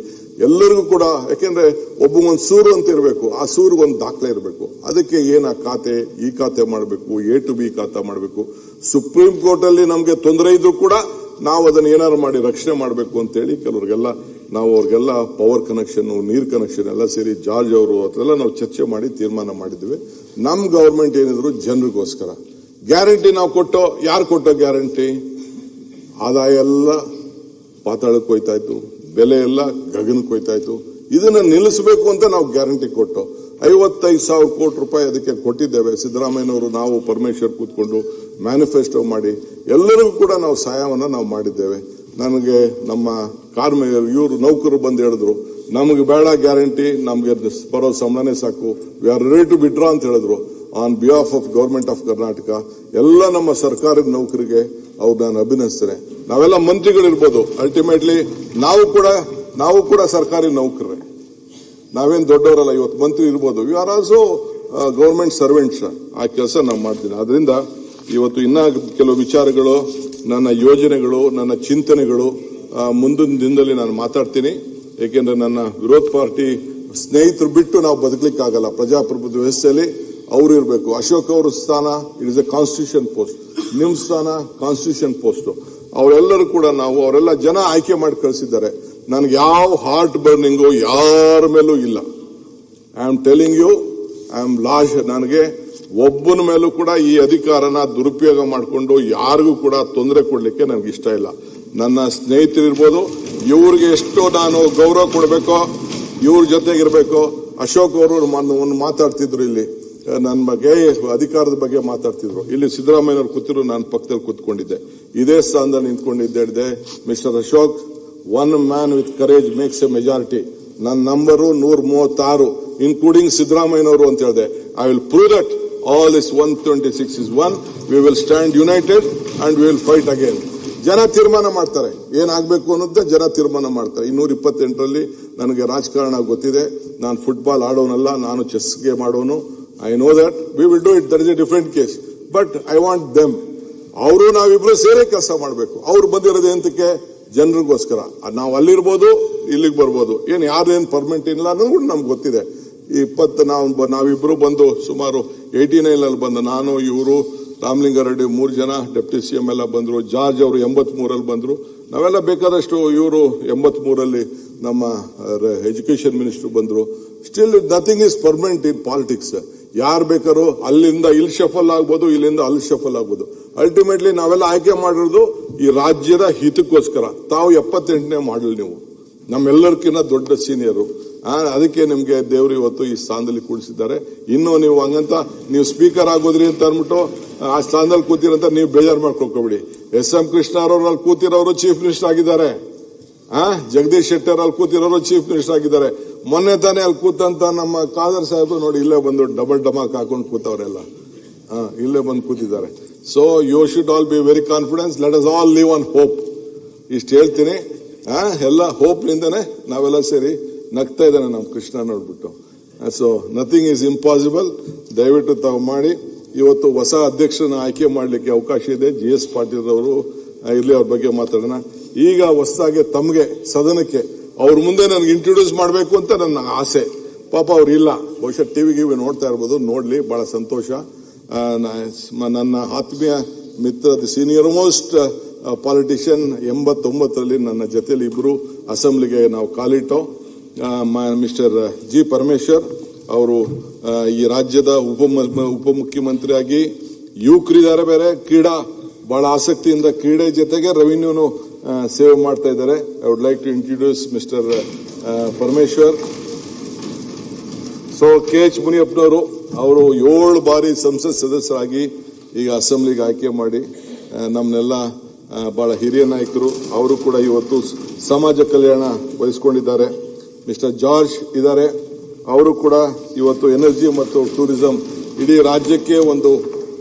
ಎಲ್ಲರಿಗೂ ಕೂಡ, ಯಾಕೆಂದ್ರೆ ಒಬ್ಬಗೊಂದು ಸೂರು ಅಂತ ಇರಬೇಕು, ಆ ಸೂರಿಗೊಂದು ದಾಖಲೆ ಇರಬೇಕು. ಅದಕ್ಕೆ ಏನ ಖಾತೆ, ಈ ಖಾತೆ ಮಾಡಬೇಕು, A to B ಖಾತೆ ಮಾಡಬೇಕು. ಸುಪ್ರೀಂ ಕೋರ್ಟ್ ಅಲ್ಲಿ ನಮಗೆ ತೊಂದರೆ ಇದ್ರೂ ಕೂಡ ನಾವು ಅದನ್ನ ಏನಾರು ಮಾಡಿ ರಕ್ಷಣೆ ಮಾಡಬೇಕು ಅಂತೇಳಿ ಕೆಲವರಿಗೆಲ್ಲ ನಾವು ಅವ್ರಿಗೆಲ್ಲ ಪವರ್ ಕನೆಕ್ಷನ್, ನೀರ್ ಕನೆಕ್ಷನ್ ಎಲ್ಲ ಸೇರಿ ಜಾರ್ಜ್ ಅವರು ಅದೆಲ್ಲ ನಾವು ಚರ್ಚೆ ಮಾಡಿ ತೀರ್ಮಾನ ಮಾಡಿದ್ವಿ. ನಮ್ ಗವರ್ಮೆಂಟ್ ಏನಿದ್ರು ಜನರಿಗೋಸ್ಕರ ಗ್ಯಾರಂಟಿ ನಾವು ಕೊಟ್ಟೋ. ಯಾರು ಕೊಟ್ಟೋ ಗ್ಯಾರಂಟಿ? ಆದಾಯ ಎಲ್ಲ ಪಾತಾಳಕ್ಕೆ ಹೋಯ್ತಾ ಇತ್ತು, ಬೆಲೆ ಎಲ್ಲ ಗಗನಕ್ಕೆ ಹೋಯ್ತಾ ಇತ್ತು. ಇದನ್ನ ನಿಲ್ಲಿಸಬೇಕು ಅಂತ ನಾವು ಗ್ಯಾರಂಟಿ ಕೊಟ್ಟು 55,000 ಕೋಟಿ ರೂಪಾಯಿ ಅದಕ್ಕೆ ಕೊಟ್ಟಿದ್ದೇವೆ. ಸಿದ್ದರಾಮಯ್ಯನವರು, ನಾವು, ಪರಮೇಶ್ವರ್ ಕೂತ್ಕೊಂಡು ಮ್ಯಾನಿಫೆಸ್ಟೋ ಮಾಡಿ ಎಲ್ಲರಿಗೂ ಕೂಡ ನಾವು ಸಹಾಯವನ್ನು ನಾವು ಮಾಡಿದ್ದೇವೆ. ನನಗೆ ನಮ್ಮ ಇವರು ನೌಕರರು ಬಂದು ಹೇಳಿದ್ರು, ನಮಗೆ ಬೇಡ ಗ್ಯಾರಂಟಿ, ನಮಗೆ ಬರೋ ಸಂಬಳನೇ ಸಾಕು, we are ready to withdraw ಅಂತ ಹೇಳಿದ್ರು. On behalf of government of Karnataka ಎಲ್ಲ ನಮ್ಮ ಸರ್ಕಾರದ ನೌಕರಿಗೆ ಅವ್ರು ನಾನು ಅಭಿನಂದಿಸ್ತೇನೆ. ನಾವೆಲ್ಲ ಮಂತ್ರಿಗಳಿರ್ಬೋದು, ಅಲ್ಟಿಮೇಟ್ಲಿ ನಾವು ಕೂಡ ಸರ್ಕಾರಿ ನೌಕರರೇ, ನಾವೇನು ದೊಡ್ಡವರಲ್ಲ. ಇವತ್ತು ಮಂತ್ರಿ ಇರ್ಬೋದು, we are also government servants. ಆ ಕೆಲಸ ನಾವು ಮಾಡ್ತೀನಿ. ಅದರಿಂದ ಇವತ್ತು ಇನ್ನ ಕೆಲವು ವಿಚಾರಗಳು, ನನ್ನ ಯೋಜನೆಗಳು, ನನ್ನ ಚಿಂತನೆಗಳು ಮುಂದಿನ ದಿನದಲ್ಲಿ ನಾನು ಮಾತಾಡ್ತೀನಿ. ಏಕೆಂದ್ರೆ ನನ್ನ ವಿರೋಧ ಪಾರ್ಟಿ ಸ್ನೇಹಿತರು ಬಿಟ್ಟು ನಾವು ಬದುಕಲಿಕ್ಕಾಗಲ್ಲ. ಪ್ರಜಾಪ್ರಭುತ್ವ ವ್ಯವಸ್ಥೆಯಲ್ಲಿ ಅವರು ಇರಬೇಕು. ಅಶೋಕ್ ಅವರ ಸ್ಥಾನ it is A constitution post, ನಿಮ್ಮ ಸ್ಥಾನ ಕಾನ್ಸ್ಟಿಟ್ಯೂಷನ್ ಪೋಸ್ಟ್. ಅವರೆಲ್ಲರೂ ಕೂಡ ಅವರೆಲ್ಲ ಜನ ಆಯ್ಕೆ ಮಾಡಿ ಕಳಿಸಿದ್ದಾರೆ. ನನಗೆ ಯಾವ ಹಾರ್ಟ್ ಬರ್ನಿಂಗು ಯಾರ ಮೇಲೂ ಇಲ್ಲ. I am telling you, I am lost. ನನಗೆ ಒಬ್ಬನ ಮೇಲೂ ಕೂಡ ಈ ಅಧಿಕಾರನ ದುರುಪಯೋಗ ಮಾಡಿಕೊಂಡು ಯಾರಿಗೂ ಕೂಡ ತೊಂದರೆ ಕೊಡ್ಲಿಕ್ಕೆ ನನಗೆ ಇಷ್ಟ ಇಲ್ಲ. ನನ್ನ ಸ್ನೇಹಿತರಿರ್ಬೋದು, ಇವ್ರಿಗೆ ಎಷ್ಟು ನಾನು ಗೌರವ ಕೊಡಬೇಕೋ, ಇವ್ರ ಜೊತೆಗಿರ್ಬೇಕು. ಅಶೋಕ್ ಅವರು ಒಂದು ಮಾತಾಡ್ತಿದ್ರು ಇಲ್ಲಿ ನನ್ನ ಬಗ್ಗೆ, ಅಧಿಕಾರದ ಬಗ್ಗೆ ಮಾತಾಡ್ತಿದ್ರು. ಇಲ್ಲಿ ಸಿದ್ದರಾಮಯ್ಯನವ್ರು ಕೂತಿದ್ರು, ನಾನು ಪಕ್ಕದಲ್ಲಿ ಕೂತ್ಕೊಂಡಿದ್ದೆ. ಇದೇ ಸ್ಥಾನದಲ್ಲಿ ನಿಂತ್ಕೊಂಡಿದ್ದೆ. Mister Ashok, one man with courage makes a majority. ನನ್ನ ನಂಬರು 136, ಇನ್ಕ್ಲೂಡಿಂಗ್ ಸಿದ್ದರಾಮಯ್ಯನವರು ಅಂತ ಹೇಳಿದೆ. I will prove that all is 126 is 1. We will stand united and we will fight again. ಜನ ತೀರ್ಮಾನ ಮಾಡ್ತಾರೆ, ಏನಾಗಬೇಕು ಅನ್ನೋದೇ ಜನ ತೀರ್ಮಾನ ಮಾಡ್ತಾರೆ. 228ರಲ್ಲಿ ನನಗೆ ರಾಜಕಾರಣ ಗೊತ್ತಿದೆ. ನಾನು ಫುಟ್ಬಾಲ್ ಆಡೋನಲ್ಲ, ನಾನು ಚೆಸ್ ಗೇಮ್ ಆಡೋನು. I know that we will do it. That is a different case. But I want them. ಅವರು ನಾವಿಬ್ರು ಸೇರೇ ಕೆಲಸ ಮಾಡಬೇಕು. ಅವ್ರು ಬಂದಿರೋದು ಎಂತಕ್ಕೆ? ಜನರಿಗೋಸ್ಕರ. ನಾವು ಅಲ್ಲಿರ್ಬೋದು, ಇಲ್ಲಿಗೆ ಬರ್ಬೋದು. ಯಾರೇನು ಪರ್ಮನೆಂಟ್ ಇಲ್ಲ ಅನ್ನೋದು ಕೂಡ ನಮ್ಗೆ ಗೊತ್ತಿದೆ. ನಾವಿಬ್ರು ಬಂದು ಸುಮಾರು 89 ಬಂದ ನಾನು, ಇವರು, ರಾಮಲಿಂಗಾರೆಡ್ಡಿ 3 ಜನ, ಡೆಪ್ಟಿ CM ಎಲ್ಲ ಬಂದ್ರು. ಜಾರ್ಜ್ ಅವರು 83 ಬಂದ್ರು. ನಾವೆಲ್ಲ ಬೇಕಾದಷ್ಟು. ಇವರು 83 ನಮ್ಮ ಎಜುಕೇಶನ್ ಮಿನಿಸ್ಟರ್ ಬಂದ್ರು. Still nothing is permanent in politics. ಯಾರು ಬೇಕಾದ್ರೂ ಅಲ್ಲಿಂದ ಇಲ್ಲಿ ಶಫಲ್ ಆಗ್ಬೋದು, ಇಲ್ಲಿಂದ ಅಲ್ಲಿ ಶಫಲ್ ಆಗ್ಬೋದು. ಅಲ್ಟಿಮೇಟ್ಲಿ ನಾವೆಲ್ಲ ಆಯ್ಕೆ ಮಾಡಿರೋದು ಈ ರಾಜ್ಯದ ಹಿತಕ್ಕೋಸ್ಕರ. ತಾವು 78ನೇ ಮಾಡಲ್, ನೀವು ನಮ್ಮೆಲ್ಲರಿಗಿಂತ ದೊಡ್ಡ ಸೀನಿಯರು. ಅದಕ್ಕೆ ನಿಮ್ಗೆ ದೇವರು ಇವತ್ತು ಈ ಸ್ಥಾನದಲ್ಲಿ ಕೂಡಿಸಿದ್ದಾರೆ. ಇನ್ನು ನೀವು ಹಂಗಂತ ನೀವು ಸ್ಪೀಕರ್ ಆಗೋದ್ರಿ ಅಂತ ಅಂದ್ಬಿಟ್ಟು ಆ ಸ್ಥಾನದಲ್ಲಿ ಕೂತಿರಂತ ನೀವು ಬೇಜಾರು ಮಾಡ್ಕೊಳ್ಕೊಬಿಡಿ. SM ಕೃಷ್ಣ ಅವರು ಅಲ್ಲಿ ಕೂತಿರೋರು ಚೀಫ್ ಮಿನಿಸ್ಟರ್ ಆಗಿದ್ದಾರೆ. ಜಗದೀಶ್ ಶೆಟ್ಟರ್ ಅಲ್ಲಿ ಕೂತಿರೋರು ಚೀಫ್ ಮಿನಿಸ್ಟರ್ ಆಗಿದ್ದಾರೆ. ಮೊನ್ನೆ ತಾನೇ ಅಲ್ಲಿ ಕೂತಂತ ನಮ್ಮ ಖಾದರ್ ಸಾಹೇಬ್ ನೋಡಿ ಇಲ್ಲೇ ಬಂದು ಡಬಲ್ ಡಮಾಕ್ ಹಾಕೊಂಡು ಕೂತವರೆಲ್ಲ ಇಲ್ಲೇ ಬಂದು ಕೂತಿದ್ದಾರೆ. So you should all be very confidence. Let us all live on hope. ಇಷ್ಟು ಹೇಳ್ತೀನಿ. ಎಲ್ಲ ಹೋಪ್ ನಿಂದನೇ ನಾವೆಲ್ಲ ಸೇರಿ ನಗ್ತಾ ಇದ್ದಾನೆ ನಮ್ಮ ಕೃಷ್ಣ ನೋಡ್ಬಿಟ್ಟು. So nothing is impossible. ದಯವಿಟ್ಟು ತಾವು ಮಾಡಿ. ಇವತ್ತು ಹೊಸ ಅಧ್ಯಕ್ಷರನ್ನ ಆಯ್ಕೆ ಮಾಡಲಿಕ್ಕೆ ಅವಕಾಶ ಇದೆ. GS ಪಾಟೀಲ್ ಅವರು ಇರ್ಲಿ, ಅವ್ರ ಬಗ್ಗೆ ಮಾತಾಡೋಣ. ಈಗ ಹೊಸದಾಗಿ ತಮಗೆ ಸದನಕ್ಕೆ ಅವ್ರ ಮುಂದೆ ನನಗೆ ಇಂಟ್ರೊಡ್ಯೂಸ್ ಮಾಡಬೇಕು ಅಂತ ನನ್ನ ಆಸೆ. ಪಾಪ ಅವ್ರು ಇಲ್ಲ, ಬಹುಶಃ ಟಿವಿ ನೋಡ್ತಾ ಇರ್ಬೋದು. ನೋಡ್ಲಿ, ಬಹಳ ಸಂತೋಷ. ನನ್ನ ಆತ್ಮೀಯ ಮಿತ್ರ, ಸೀನಿಯರ್ ಮೋಸ್ಟ್ ಪಾಲಿಟಿಷಿಯನ್, 89ರಲ್ಲಿ ನನ್ನ ಜೊತೆಲಿ ಇಬ್ರು ಅಸೆಂಬ್ಲಿಗೆ ನಾವು ಕಾಲಿಟ್ಟೋ. Mister G. ಪರಮೇಶ್ವರ್ ಅವರು ಈ ರಾಜ್ಯದ ಉಪಮುಖ್ಯಮಂತ್ರಿಯಾಗಿ ಯುವಕರಿದ್ದಾರೆ. ಬೇರೆ ಕ್ರೀಡಾ ಬಹಳ ಆಸಕ್ತಿಯಿಂದ ಕ್ರೀಡೆ ಜೊತೆಗೆ ರೆವಿನ್ಯೂನು ಸೇವೆ ಮಾಡ್ತಾ ಇದ್ದಾರೆ. I would like to introduce mister Parameshwar. So KH ಮುನಿಯಪ್ಪನವರು ಅವರು 7 ಬಾರಿ ಸಂಸತ್ ಸದಸ್ಯರಾಗಿ ಈಗ ಅಸೆಂಬ್ಲಿಗೆ ಆಯ್ಕೆ ಮಾಡಿ ನಮ್ಮನ್ನೆಲ್ಲ ಬಹಳ ಹಿರಿಯ ನಾಯಕರು. ಅವರು ಕೂಡ ಇವತ್ತು ಸಮಾಜ ಕಲ್ಯಾಣ ವಹಿಸಿಕೊಂಡಿದ್ದಾರೆ. ಮಿಸ್ಟರ್ ಜಾರ್ಜ್ ಇದ್ದಾರೆ. ಅವರು ಕೂಡ ಇವತ್ತು ಎನರ್ಜಿ ಮತ್ತು ಟೂರಿಸಂ, ಇಡೀ ರಾಜ್ಯಕ್ಕೆ ಒಂದು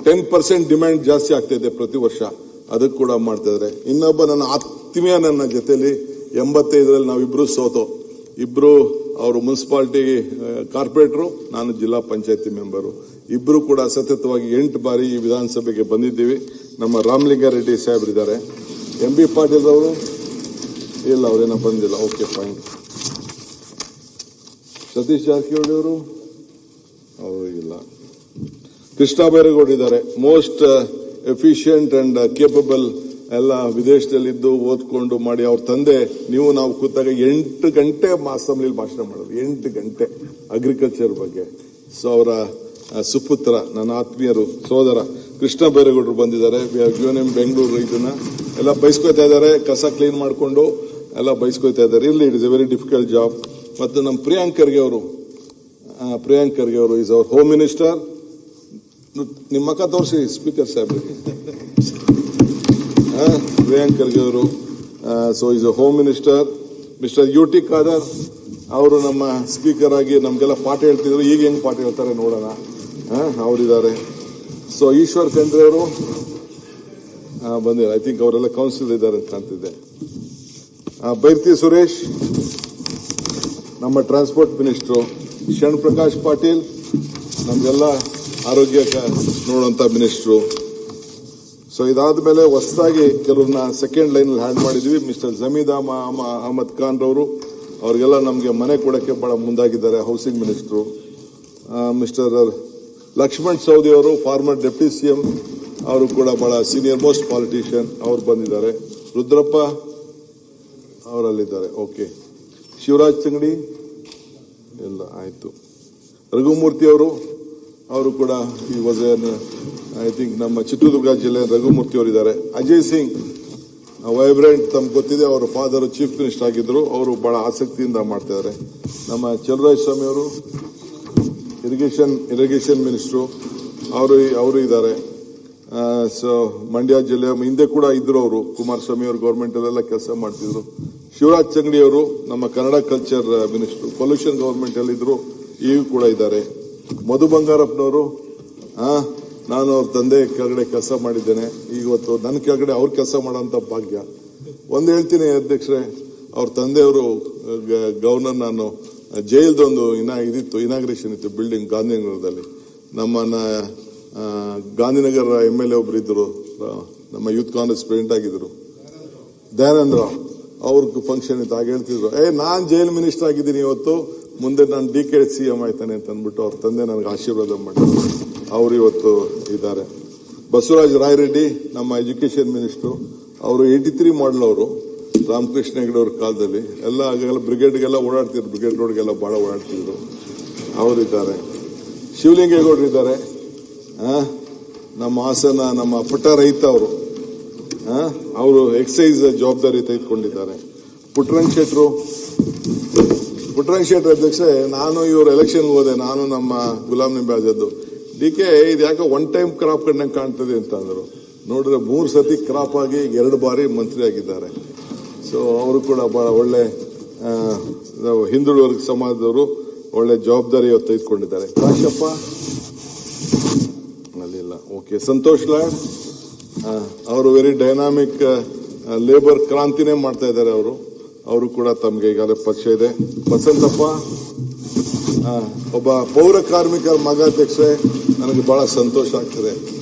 10% ಡಿಮ್ಯಾಂಡ್ ಜಾಸ್ತಿ ಆಗ್ತಾ ಇದೆ ಪ್ರತಿ ವರ್ಷ, ಅದಕ್ಕೆ ಕೂಡ ಮಾಡ್ತಾ ಇದ್ದಾರೆ. ಇನ್ನೊಬ್ಬ ನನ್ನ ಆತ್ಮೀಯ ನನ್ನ ಜೊತೆಲಿ 85ರಲ್ಲಿ ನಾವಿಬ್ರು ಸೋತೋ. ಇಬ್ರು ಅವರು ಮುನ್ಸಿಪಾಲಿಟಿ ಕಾರ್ಪೊರೇಟರು, ನಾನು ಜಿಲ್ಲಾ ಪಂಚಾಯತಿ ಮೆಂಬರು. ಇಬ್ರು ಕೂಡ ಸತತವಾಗಿ 8 ಬಾರಿ ಈ ವಿಧಾನಸಭೆಗೆ ಬಂದಿದ್ದೀವಿ. ನಮ್ಮ ರಾಮಲಿಂಗಾರೆಡ್ಡಿ ಸಾಹೇಬ್ರಿದ್ದಾರೆ. MB ಪಾಟೀಲ್ ಅವರು ಇಲ್ಲ, ಅವರೇನೋ ಬಂದಿಲ್ಲ. Okay, fine. ಸತೀಶ್ ಜಾರಕಿಹೊಳಿ ಅವರು ಇಲ್ಲ. ಕೃಷ್ಣ ಬೈರೇಗೌಡರಿದ್ದಾರೆ. Most efficient and capable. ಎಲ್ಲ ವಿದೇಶದಲ್ಲಿದ್ದು ಓದ್ಕೊಂಡು ಮಾಡಿ. ಅವ್ರ ತಂದೆ, ನಾವು ಕೂತಾಗ 8 ಗಂಟೆ ಅಸೆಂಬ್ಲಿಲಿ ಭಾಷಣ ಮಾಡೋದು. 8 ಗಂಟೆ ಅಗ್ರಿಕಲ್ಚರ್ ಬಗ್ಗೆ. ಸೊ ಅವರ ಸುಪುತ್ರ, ನನ್ನ ಆತ್ಮೀಯರು, ಸೋದರ ಕೃಷ್ಣ ಬೈರೇಗೌಡರು ಬಂದಿದ್ದಾರೆ. ಬೆಂಗಳೂರು ಇದನ್ನ ಎಲ್ಲ ಬಯಸ್ಕೊತಾ ಇದ್ದಾರೆ. ಕಸ ಕ್ಲೀನ್ ಮಾಡಿಕೊಂಡು ಎಲ್ಲ ಬಯಸ್ಕೊತಾ ಇದ್ದಾರೆ. ಇಲ್ಲಿ it is A very difficult job. ಮತ್ತು ನಮ್ಮ ಪ್ರಿಯಾಂಕ್ ಖರ್ಗೆ ಅವರು ಈಸ್ ಅವರ್ ಹೋಮ್ ಮಿನಿಸ್ಟರ್. ನಿಮ್ಮ ಮಕ್ಕ ತೋರಿಸಿ ಸ್ಪೀಕರ್ ಸಾಹೇಬ್ರಿಗೆ. ಪ್ರಿಯಾಂಕ್ ಖರ್ಗೆ ಅವರು so is a home minister. Mister UT Khader ಅವರು ನಮ್ಮ ಸ್ಪೀಕರ್ ಆಗಿ ನಮ್ಗೆಲ್ಲ ಪಾಠ ಹೇಳ್ತಿದ್ರು. ಈಗ ಹೆಂಗ್ ಪಾಠ ಹೇಳ್ತಾರೆ ನೋಡೋಣ. ಅವರಿದ್ದಾರೆ. ಸೊ ಈಶ್ವರ್ ಖಂಡ್ರೆ ಅವರು ಬಂದಿದ್ದಾರೆ. ಐ ಥಿಂಕ್ ಅವರೆಲ್ಲ ಕೌನ್ಸಿಲ್ ಇದ್ದಾರೆ ಅಂತ ಕಾಣ್ತಿದೆ. ಬೈರ್ತಿ ಸುರೇಶ್ ನಮ್ಮ ಟ್ರಾನ್ಸ್ಪೋರ್ಟ್ ಮಿನಿಸ್ಟ್ರು. ಶರಣ್ ಪ್ರಕಾಶ್ ಪಾಟೀಲ್ ನಮ್ಗೆಲ್ಲ ಆರೋಗ್ಯ ನೋಡುವಂತ ಮಿನಿಸ್ಟ್ರು. ಸೊ ಇದಾದ ಮೇಲೆ ಹೊಸದಾಗಿ ಕೆಲವ್ರನ್ನ ಸೆಕೆಂಡ್ ಲೈನ್ ಹ್ಯಾಂಡ್ ಮಾಡಿದ್ವಿ. ಮಿಸ್ಟರ್ ಜಮೀದ್ ಅಹಮದ್ ಖಾನ್ ರವರು, ಅವ್ರಿಗೆಲ್ಲ ನಮಗೆ ಮನೆ ಕೊಡಕ್ಕೆ ಬಹಳ ಮುಂದಾಗಿದ್ದಾರೆ. Housing minister. Mister Laxman Savadi ಅವರು ಫಾರ್ಮರ್ ಡೆಪ್ಟಿ CM, ಅವರು ಕೂಡ ಬಹಳ ಸೀನಿಯರ್ ಮೋಸ್ಟ್ ಪಾಲಿಟಿಷಿಯನ್, ಅವರು ಬಂದಿದ್ದಾರೆ. ರುದ್ರಪ್ಪ ಅವರಲ್ಲಿದ್ದಾರೆ. ಓಕೆ. ಶಿವರಾಜ್ ತಂಗಡಿ ಎಲ್ಲ ಆಯ್ತು. ರಘುಮೂರ್ತಿ ಅವರು ಕೂಡ ಈ ವಾಸ್ ಐ ಥಿಂಕ್ ನಮ್ಮ ಚಿತ್ರದುರ್ಗ ಜಿಲ್ಲೆ ರಘುಮೂರ್ತಿ ಅವರಿದ್ದಾರೆ. ಅಜಯ್ ಸಿಂಗ್ ವೈಬ್ರೆಂಟ್, ತಮ್ಗೆ ಗೊತ್ತಿದೆ, ಅವರ ಫಾದರ್ ಚೀಫ್ ಮಿನಿಸ್ಟರ್ ಆಗಿದ್ರು. ಅವರು ಬಹಳ ಆಸಕ್ತಿಯಿಂದ ಮಾಡ್ತಾ ಇದ್ದಾರೆ. ನಮ್ಮ ಚಲುವರಾಯ ಸ್ವಾಮಿ ಅವರು ಇರಿಗೇಷನ್ ಮಿನಿಸ್ಟ್ರು, ಅವರು ಇದ್ದಾರೆ. ಸೊ ಮಂಡ್ಯ ಜಿಲ್ಲೆ ಹಿಂದೆ ಕೂಡ ಇದ್ರು ಅವರು, ಕುಮಾರಸ್ವಾಮಿ ಅವರು ಗೌರ್ಮೆಂಟ್ ಅಲ್ಲೆಲ್ಲ ಕೆಲಸ ಮಾಡ್ತಿದ್ರು. ಶಿವರಾಜ್ ಚಂಗಡಿ ಅವರು ನಮ್ಮ Kannada culture minister, pollution government ಅಲ್ಲಿ ಇದ್ರು, ಈಗ ಕೂಡ ಇದ್ದಾರೆ. ಮಧು ಬಂಗಾರಪ್ಪನವರು, ನಾನು ಅವ್ರ ತಂದೆ ಕೆಳಗಡೆ ಕೆಲಸ ಮಾಡಿದ್ದೇನೆ, ಇವತ್ತು ನನ್ನ ಕೆಳಗಡೆ ಅವ್ರ ಕೆಲಸ ಮಾಡೋಂಥ ಭಾಗ್ಯ. ಒಂದು ಹೇಳ್ತೀನಿ ಅಧ್ಯಕ್ಷರೇ, ಅವ್ರ ತಂದೆಯವರು ಗವರ್ನರ್, ನಾನು ಜೈಲ್ದೊಂದು ಇದಿತ್ತು, ಇನಾಗ್ರೇಷನ್ ಇತ್ತು ಬಿಲ್ಡಿಂಗ್ ಗಾಂಧಿನಗರದಲ್ಲಿ. ನಮ್ಮನ್ನ ಗಾಂಧಿನಗರ MLA ಒಬ್ರು ಇದ್ರು, ನಮ್ಮ ಯೂತ್ ಕಾಂಗ್ರೆಸ್ ಪ್ರೆಸಿಡೆಂಟ್ ಆಗಿದ್ರು, ದಯಾನಂದ ರಾವ್, ಅವ್ರಿಗೆ ಫಂಕ್ಷನ್ ಇತ್ತು. ಆಗ ಹೇಳ್ತಿದ್ರು, ನಾನ್ ಜೈಲ್ ಮಿನಿಸ್ಟರ್ ಆಗಿದ್ದೀನಿ ಇವತ್ತು, ಮುಂದೆ ನಾನು DK CM ಆಯ್ತಾನೆ ಅಂತ ಅಂದ್ಬಿಟ್ಟು ಅವ್ರ ತಂದೆ ನನಗೆ ಆಶೀರ್ವಾದ ಮಾಡಿದ್ರು. ಅವರು ಇವತ್ತು ಇದ್ದಾರೆ. ಬಸವರಾಜ ರಾಯರೆಡ್ಡಿ ನಮ್ಮ ಎಜುಕೇಶನ್ ಮಿನಿಸ್ಟರ್, ಅವರು 83 ಮಾಡಲ್, ಅವರು ರಾಮಕೃಷ್ಣ ಹೆಗಡೆ ಅವ್ರ ಕಾಲದಲ್ಲಿ ಎಲ್ಲ ಆಗೆಲ್ಲ ಬ್ರಿಗೇಡ್ಗೆಲ್ಲ ಓಡಾಡ್ತಿದ್ರು, ಬ್ರಿಗೇಡ್ ರೋಡ್ಗೆಲ್ಲ ಬಹಳ ಓಡಾಡ್ತಿದ್ರು, ಅವರಿದ್ದಾರೆ. ಶಿವಲಿಂಗೇಗೌಡರು ಇದ್ದಾರೆ, ನಮ್ಮ ಹಾಸನ ನಮ್ಮ ಪುಟ್ಟ ರೈತ ಅವರು ಎಕ್ಸೈಸ್ ಜವಾಬ್ದಾರಿ ತೆಗೆದುಕೊಂಡಿದ್ದಾರೆ. ಪುಟ್ಟರಂಗ ಶೆಟ್ರು ಅಧ್ಯಕ್ಷರೇ, ನಾನು ಇವರು ಎಲೆಕ್ಷನ್ ಹೋದೆ, ನಾನು ನಮ್ಮ ಗುಲಾಂ ನಬಿ ಆಜಾದ್, DK ಇದು ಯಾಕೆ ಒನ್ ಟೈಮ್ ಕ್ರಾಪ್ ಕಂಡಂಗೆ ಕಾಣ್ತದೆ ಅಂತ ಅಂದರು. ನೋಡಿದ್ರೆ 3 ಸತಿ ಕ್ರಾಪ್ ಆಗಿ 2 ಬಾರಿ ಮಂತ್ರಿ ಆಗಿದ್ದಾರೆ. ಸೊ ಅವರು ಕೂಡ ಬಹಳ ಒಳ್ಳೆ ಹಿಂದುಳಿದ ವರ್ಗ ಸಮಾಜದವರು, ಒಳ್ಳೆ ಜವಾಬ್ದಾರಿ ತೆಗೆದುಕೊಂಡಿದ್ದಾರೆ. ಕಾಶಪ್ಪ ಅಲ್ಲಿಲ್ಲ, ಓಕೆ. ಸಂತೋಷ್ ಲಾಡ್ ಅವರು ವೆರಿ ಡೈನಾಮಿಕ್ ಲೇಬರ್ ಕ್ರಾಂತಿನೇ ಮಾಡ್ತಾ ಇದ್ದಾರೆ. ಅವರು ಕೂಡ ತಮಗೆ ಈಗಾಗಲೇ ಪಕ್ಷ ಇದೆ. ವಸಂತಪ್ಪ ಒಬ್ಬ ಪೌರ ಕಾರ್ಮಿಕರ ಮಗ ಅಧ್ಯಕ್ಷರೇ, ನನಗೆ ಬಹಳ ಸಂತೋಷ ಆಗ್ತದೆ.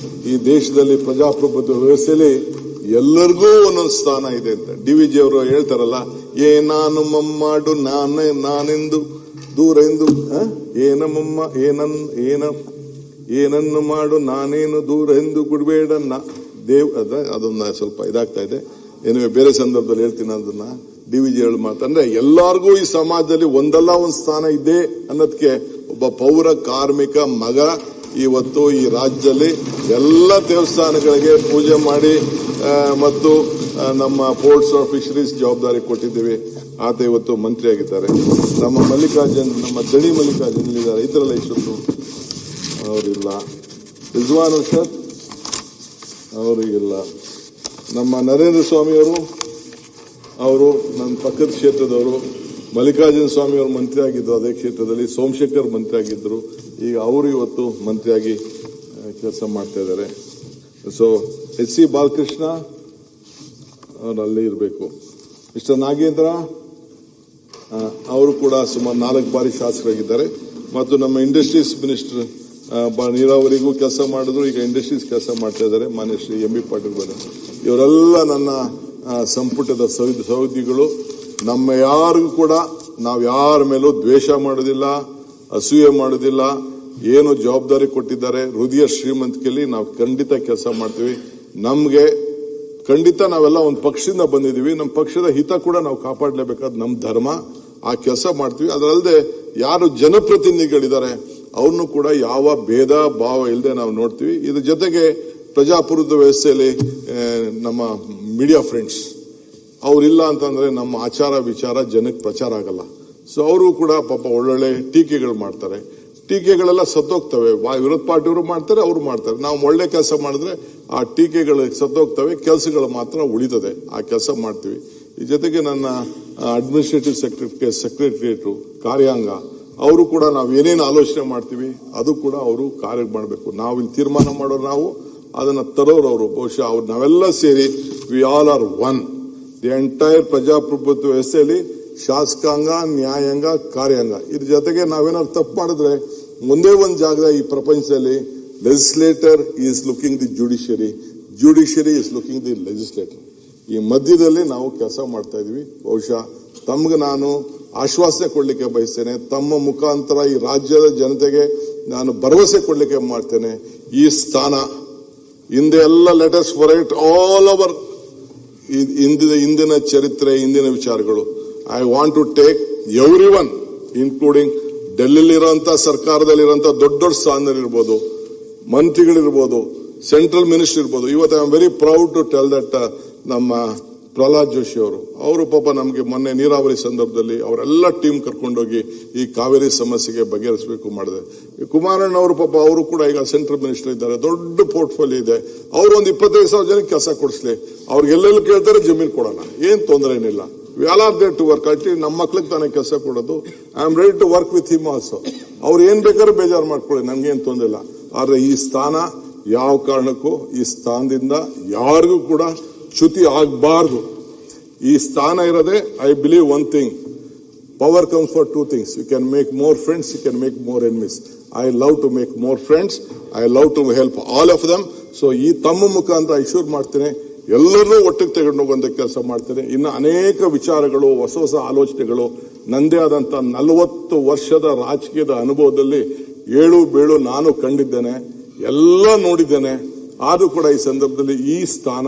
ಈ ದೇಶದಲ್ಲಿ ಪ್ರಜಾಪ್ರಭುತ್ವ ವ್ಯವಸ್ಥೆಯಲ್ಲಿ ಎಲ್ಲರಿಗೂ ಒಂದೊಂದು ಸ್ಥಾನ ಇದೆ ಅಂತ DVG ಅವರು ಹೇಳ್ತಾರಲ್ಲ, ನಾನು ಮಮ್ಮಾಡು ನಾನೆಂದು ದೂರ ಎಂದು, ಏನನ್ನು ಮಾಡು ನಾನೇನು ದೂರ ಎಂದು ಕೊಡಬೇಡ ಅದನ್ನ ಸ್ವಲ್ಪ ಇದಾಗ್ತಾ ಇದೆ. ಏನೇ ಬೇರೆ ಸಂದರ್ಭದಲ್ಲಿ ಹೇಳ್ತೀನಿ ಅದನ್ನ. DVG ಹೇಳಿ ಮಾತಂದ್ರೆ ಎಲ್ಲಾರ್ಗೂ ಈ ಸಮಾಜದಲ್ಲಿ ಒಂದಲ್ಲ ಒಂದು ಸ್ಥಾನ ಇದೆ ಅನ್ನೋದಕ್ಕೆ ಒಬ್ಬ ಪೌರ ಕಾರ್ಮಿಕ ಮಗ ಇವತ್ತು ಈ ರಾಜ್ಯದಲ್ಲಿ ಎಲ್ಲ ದೇವಸ್ಥಾನಗಳಿಗೆ ಪೂಜೆ ಮಾಡಿ ಮತ್ತು ನಮ್ಮ ಪೋರ್ಟ್ಸ್ ಆಫ್ ಫಿಶರೀಸ್ ಜವಾಬ್ದಾರಿ ಕೊಟ್ಟಿದ್ದೇವೆ. ಆತ ಇವತ್ತು ಮಂತ್ರಿ ಆಗಿದ್ದಾರೆ. ನಮ್ಮ ಮಲ್ಲಿಕಾರ್ಜುನ್, ನಮ್ಮ ದಣಿ ಮಲ್ಲಿಕಾರ್ಜುನ್ ಇಲ್ಲಿದ್ದಾರೆ, ಇದ್ರಲ್ಲ ಇಷ್ಟೊತ್ತು ಅವರಿಲ್ಲ. ರಿಜ್ವಾನ್ ಅರ್ಷದ್ ಅವರು ಇಲ್ಲ. ನಮ್ಮ ನರೇಂದ್ರ ಸ್ವಾಮಿ ಅವರು ನನ್ನ ಪಕ್ಕದ ಕ್ಷೇತ್ರದವರು. ಮಲ್ಲಿಕಾರ್ಜುನ ಸ್ವಾಮಿ ಅವರು ಮಂತ್ರಿ ಆಗಿದ್ರು ಅದೇ ಕ್ಷೇತ್ರದಲ್ಲಿ. ಸೋಮಶೇಖರ್ ಮಂತ್ರಿ ಆಗಿದ್ರು, ಈಗ ಅವರು ಇವತ್ತು ಮಂತ್ರಿಯಾಗಿ ಕೆಲಸ ಮಾಡ್ತಾ ಇದ್ದಾರೆ. ಸೊ HC ಬಾಲಕೃಷ್ಣ ಅವರು ಅಲ್ಲೇ ಇರಬೇಕು. ಮಿಸ್ಟರ್ ನಾಗೇಂದ್ರ ಅವರು ಕೂಡ ಸುಮಾರು 4 ಬಾರಿ ಶಾಸಕರಾಗಿದ್ದಾರೆ. ಮತ್ತು ನಮ್ಮ ಇಂಡಸ್ಟ್ರೀಸ್ ಮಿನಿಸ್ಟರ್ ನೀರಾವರಿಗೂ ಕೆಲಸ ಮಾಡಿದ್ರು, ಈಗ ಇಂಡಸ್ಟ್ರೀಸ್ ಕೆಲಸ ಮಾಡ್ತಾ ಇದ್ದಾರೆ, ಮಾನ್ಯ ಶ್ರೀ MB ಪಾಟೀಲ್ ಅವರು. ಇವರೆಲ್ಲ ನನ್ನ ಸಂಪುಟದ ಸಹೋದ್ಯೋಗಿಗಳು. ನಮ್ಮ ಯಾರಿಗೂ ಕೂಡ ನಾವು ಯಾರ ಮೇಲೂ ದ್ವೇಷ ಮಾಡೋದಿಲ್ಲ, ಅಸೂಯೆ ಮಾಡೋದಿಲ್ಲ. ಏನು ಜವಾಬ್ದಾರಿ ಕೊಟ್ಟಿದ್ದಾರೆ ಹೃದಯ ಶ್ರೀಮಂತಿಕೆಯಲ್ಲಿ ನಾವು ಖಂಡಿತ ಕೆಲಸ ಮಾಡ್ತೀವಿ. ನಮ್ಗೆ ಖಂಡಿತ ನಾವೆಲ್ಲ ಒಂದು ಪಕ್ಷದಿಂದ ಬಂದಿದ್ದೀವಿ, ನಮ್ಮ ಪಕ್ಷದ ಹಿತ ಕೂಡ ನಾವು ಕಾಪಾಡಲೇಬೇಕಾದ ನಮ್ಮ ಧರ್ಮ, ಆ ಕೆಲಸ ಮಾಡ್ತೀವಿ. ಅದರಲ್ಲದೆ ಯಾರು ಜನಪ್ರತಿನಿಧಿಗಳಿದ್ದಾರೆ ಅವ್ರನ್ನು ಕೂಡ ಯಾವ ಭೇದ ಭಾವ ಇಲ್ಲದೆ ನಾವು ನೋಡ್ತೀವಿ. ಇದ್ರ ಜೊತೆಗೆ ಪ್ರಜಾಪ್ರಭುತ್ವ ವ್ಯವಸ್ಥೆಯಲ್ಲಿ ನಮ್ಮ ಮೀಡಿಯಾ ಫ್ರೆಂಡ್ಸ್ ಅವರಿಲ್ಲ ಅಂತಂದ್ರೆ ನಮ್ಮ ಆಚಾರ ವಿಚಾರ ಜನಕ್ಕೆ ಪ್ರಚಾರ ಆಗಲ್ಲ. ಸೊ ಅವರು ಕೂಡ ಪಾಪ ಒಳ್ಳೊಳ್ಳೆ ಟೀಕೆಗಳು ಮಾಡ್ತಾರೆ. ಟೀಕೆಗಳೆಲ್ಲ ಸತ್ತೋಗ್ತವೆ. ವಿರೋಧ ಪಾರ್ಟಿಯವರು ಮಾಡ್ತಾರೆ, ಅವರು ಮಾಡ್ತಾರೆ. ನಾವು ಒಳ್ಳೆ ಕೆಲಸ ಮಾಡಿದ್ರೆ ಆ ಟೀಕೆಗಳು ಸತ್ತೋಗ್ತವೆ, ಕೆಲಸಗಳು ಮಾತ್ರ ಉಳಿತದೆ. ಆ ಕೆಲಸ ಮಾಡ್ತೀವಿ. ಈ ಜೊತೆಗೆ ನನ್ನ ಅಡ್ಮಿನಿಸ್ಟ್ರೇಟಿವ್ ಸೆಕ್ರೆಟರಿಯೇಟ್ ಕಾರ್ಯಾಂಗ ಅವರು ಕೂಡ ನಾವು ಏನೇನು ಆಲೋಚನೆ ಮಾಡ್ತೀವಿ ಅದು ಕೂಡ ಅವರು ಕಾರ್ಯ ಮಾಡಬೇಕು. ನಾವು ಇಲ್ಲಿ ತೀರ್ಮಾನ ಮಾಡೋರು, ನಾವು ಅದನ್ನ ತರೋರು ಅವರು. ಬಹುಶಃ ಅವ್ರು ನಾವೆಲ್ಲ ಸೇರಿ V all R one. The entire ಪ್ರಜಾಪ್ರಭುತ್ವ ವ್ಯವಸ್ಥೆಯಲ್ಲಿ ಶಾಸಕಾಂಗ, ನ್ಯಾಯಾಂಗ, ಕಾರ್ಯಾಂಗ, ಇದ್ರ ಜೊತೆಗೆ ನಾವೇನಾದ್ರು ತಪ್ಪು ಮಾಡಿದ್ರೆ ಒಂದೇ ಒಂದು ಜಾಗದ ಈ ಪ್ರಪಂಚದಲ್ಲಿ legislator is looking the judiciary is looking the legislator. ಈ ಮಧ್ಯದಲ್ಲಿ ನಾವು ಕೆಲಸ ಮಾಡ್ತಾ ಇದೀವಿ. ಬಹುಶಃ ತಮ್ಗೆ ನಾನು ಆಶ್ವಾಸನೆ ಕೊಡ್ಲಿಕ್ಕೆ ಬಯಸ್ತೇನೆ. ತಮ್ಮ ಮುಖಾಂತರ ಈ ರಾಜ್ಯದ ಜನತೆಗೆ ನಾನು ಭರವಸೆ ಕೊಡ್ಲಿಕ್ಕೆ ಮಾಡ್ತೇನೆ. ಈ ಸ್ಥಾನ ಹಿಂದೆ ಎಲ್ಲ letters for it all over ಇಂದಿನ ಚರಿತ್ರೆ, ಇಂದಿನ ವಿಚಾರಗಳು. I want to take everyone including ಡೆಲ್ಲಿಲಿರುವಂತ ಸರ್ಕಾರದಲ್ಲಿರುವಂತ ದೊಡ್ಡ ದೊಡ್ಡ ಸ್ಥಾನದಲ್ಲಿರ್ಬೋದು, ಮಂತ್ರಿಗಳಿರ್ಬೋದು, ಸೆಂಟ್ರಲ್ ಮಿನಿಸ್ಟರ್ ಇರ್ಬೋದು. ಇವತ್ತು I am very proud to tell that ನಮ್ಮ ಪ್ರಹ್ಲಾದ್ ಜೋಶಿ ಅವರು ಪಾಪ ನಮಗೆ ಮೊನ್ನೆ ನೀರಾವರಿ ಸಂದರ್ಭದಲ್ಲಿ ಅವರೆಲ್ಲ ಟೀಮ್ ಕರ್ಕೊಂಡೋಗಿ ಈ ಕಾವೇರಿ ಸಮಸ್ಯೆಗೆ ಬಗೆಹರಿಸಬೇಕು ಮಾಡಿದೆ. ಕುಮಾರಣ್ಣ ಅವರು ಪಾಪ ಅವರು ಕೂಡ ಈಗ ಸೆಂಟ್ರಲ್ ಮಿನಿಸ್ಟರ್ ಇದ್ದಾರೆ, ದೊಡ್ಡ ಪೋರ್ಟ್ಫೋಲಿಯೋ ಇದೆ. ಅವರು ಒಂದು 25,000 ಜನಕ್ಕೆ ಕೆಲಸ ಕೊಡಿಸ್ಲಿ, ಅವ್ರಿಗೆ ಎಲ್ಲೆಲ್ಲಿ ಕೇಳ್ತಾರೆ ಜಮೀನು ಕೊಡೋಣ, ಏನ್ ತೊಂದರೆ ಏನಿಲ್ಲ. We all are there to work. ಅಟ್ಲಿ ನಮ್ಮ ಮಕ್ಳಿಗೆ ತಾನೇ ಕೆಲಸ ಕೊಡೋದು. I am ready to work with him also. ಅವ್ರು ಏನ್ ಬೇಕಾದ್ರೂ ಬೇಜಾರು ಮಾಡ್ಕೊಳ್ಳಿ, ನನ್ಗೇನ್ ತೊಂದರೆ ಇಲ್ಲ. ಆದ್ರೆ ಈ ಸ್ಥಾನ ಯಾವ ಕಾರಣಕ್ಕೂ ಈ ಸ್ಥಾನದಿಂದ ಯಾರಿಗೂ ಕೂಡ ಚ್ಯುತಿ ಆಗಬಾರ್ದು. ಈ ಸ್ಥಾನ ಇರೋದೇ, I believe one thing, power comes for 2 things. You can make more friends, you can make more enemies. I love to make more friends, I love to help all of them. So ಈ ತಮ್ಮ ಮುಖಾಂತರ ಐಶ್ಯೂರ್ ಮಾಡ್ತೇನೆ, ಎಲ್ಲರನ್ನೂ ಒಟ್ಟಿಗೆ ತಗೊಂಡು ಹೋಗುವಂತ ಕೆಲಸ ಮಾಡ್ತೇನೆ. ಇನ್ನು ಅನೇಕ ವಿಚಾರಗಳು, ಹೊಸ ಹೊಸ ಆಲೋಚನೆಗಳು, ನಂದೇ ಆದಂತ 40 ವರ್ಷದ ರಾಜಕೀಯದ ಅನುಭವದಲ್ಲಿ ಏಳು ಬೀಳು ನಾನು ಕಂಡಿದ್ದೇನೆ, ಎಲ್ಲ ನೋಡಿದ್ದೇನೆ. ಆದ್ರೂ ಕೂಡ ಈ ಸಂದರ್ಭದಲ್ಲಿ ಈ ಸ್ಥಾನ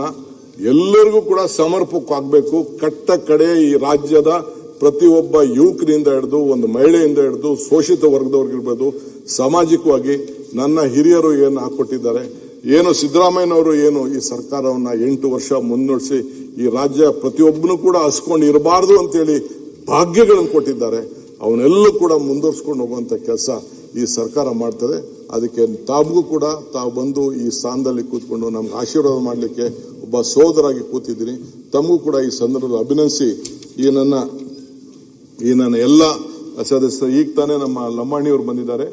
ಎಲ್ಲರಿಗೂ ಕೂಡ ಸಮರ್ಪಕವಾಗಬೇಕು. ಕಟ್ಟ ಕಡೆ ಈ ರಾಜ್ಯದ ಪ್ರತಿಯೊಬ್ಬ ಯುವಕರಿಂದ ಹಿಡಿದು, ಒಂದು ಮಹಿಳೆಯಿಂದ ಹಿಡಿದು, ಶೋಷಿತ ವರ್ಗದವ್ರಿಗಿರ್ಬೋದು, ಸಾಮಾಜಿಕವಾಗಿ ನನ್ನ ಹಿರಿಯರು ಏನು ಹಾಕೊಟ್ಟಿದ್ದಾರೆ, ಏನು ಸಿದ್ದರಾಮಯ್ಯನವರು ಏನು ಈ ಸರ್ಕಾರವನ್ನ 8 ವರ್ಷ ಮುನ್ನಡೆಸಿ ಈ ರಾಜ್ಯ ಪ್ರತಿಯೊಬ್ಬನು ಕೂಡ ಹಸ್ಕೊಂಡು ಇರಬಾರದು ಅಂತೇಳಿ ಭಾಗ್ಯಗಳನ್ನು ಕೊಟ್ಟಿದ್ದಾರೆ, ಅವನ್ನೆಲ್ಲೂ ಕೂಡ ಮುಂದುವರ್ಸ್ಕೊಂಡು ಹೋಗುವಂತ ಕೆಲಸ ಈ ಸರ್ಕಾರ ಮಾಡ್ತದೆ. ಅದಕ್ಕೆ ತಾವು ಕೂಡ ತಾವು ಬಂದು ಈ ಸ್ಥಾನದಲ್ಲಿ ಕೂತ್ಕೊಂಡು ನಮ್ಗೆ ಆಶೀರ್ವಾದ ಮಾಡಲಿಕ್ಕೆ ಒಬ್ಬ ಸೋದರಾಗಿ ಕೂತಿದ್ದೀನಿ. ತಮಗೂ ಕೂಡ ಈ ಸಂದರ್ಭದಲ್ಲಿ ಅಭಿನಂದಿಸಿ ಈ ನನ್ನ ಎಲ್ಲ ಸದಸ್ಯರು, ಈಗ ತಾನೇ ನಮ್ಮ ಲಂಬಾಣಿಯವರು ಬಂದಿದ್ದಾರೆ,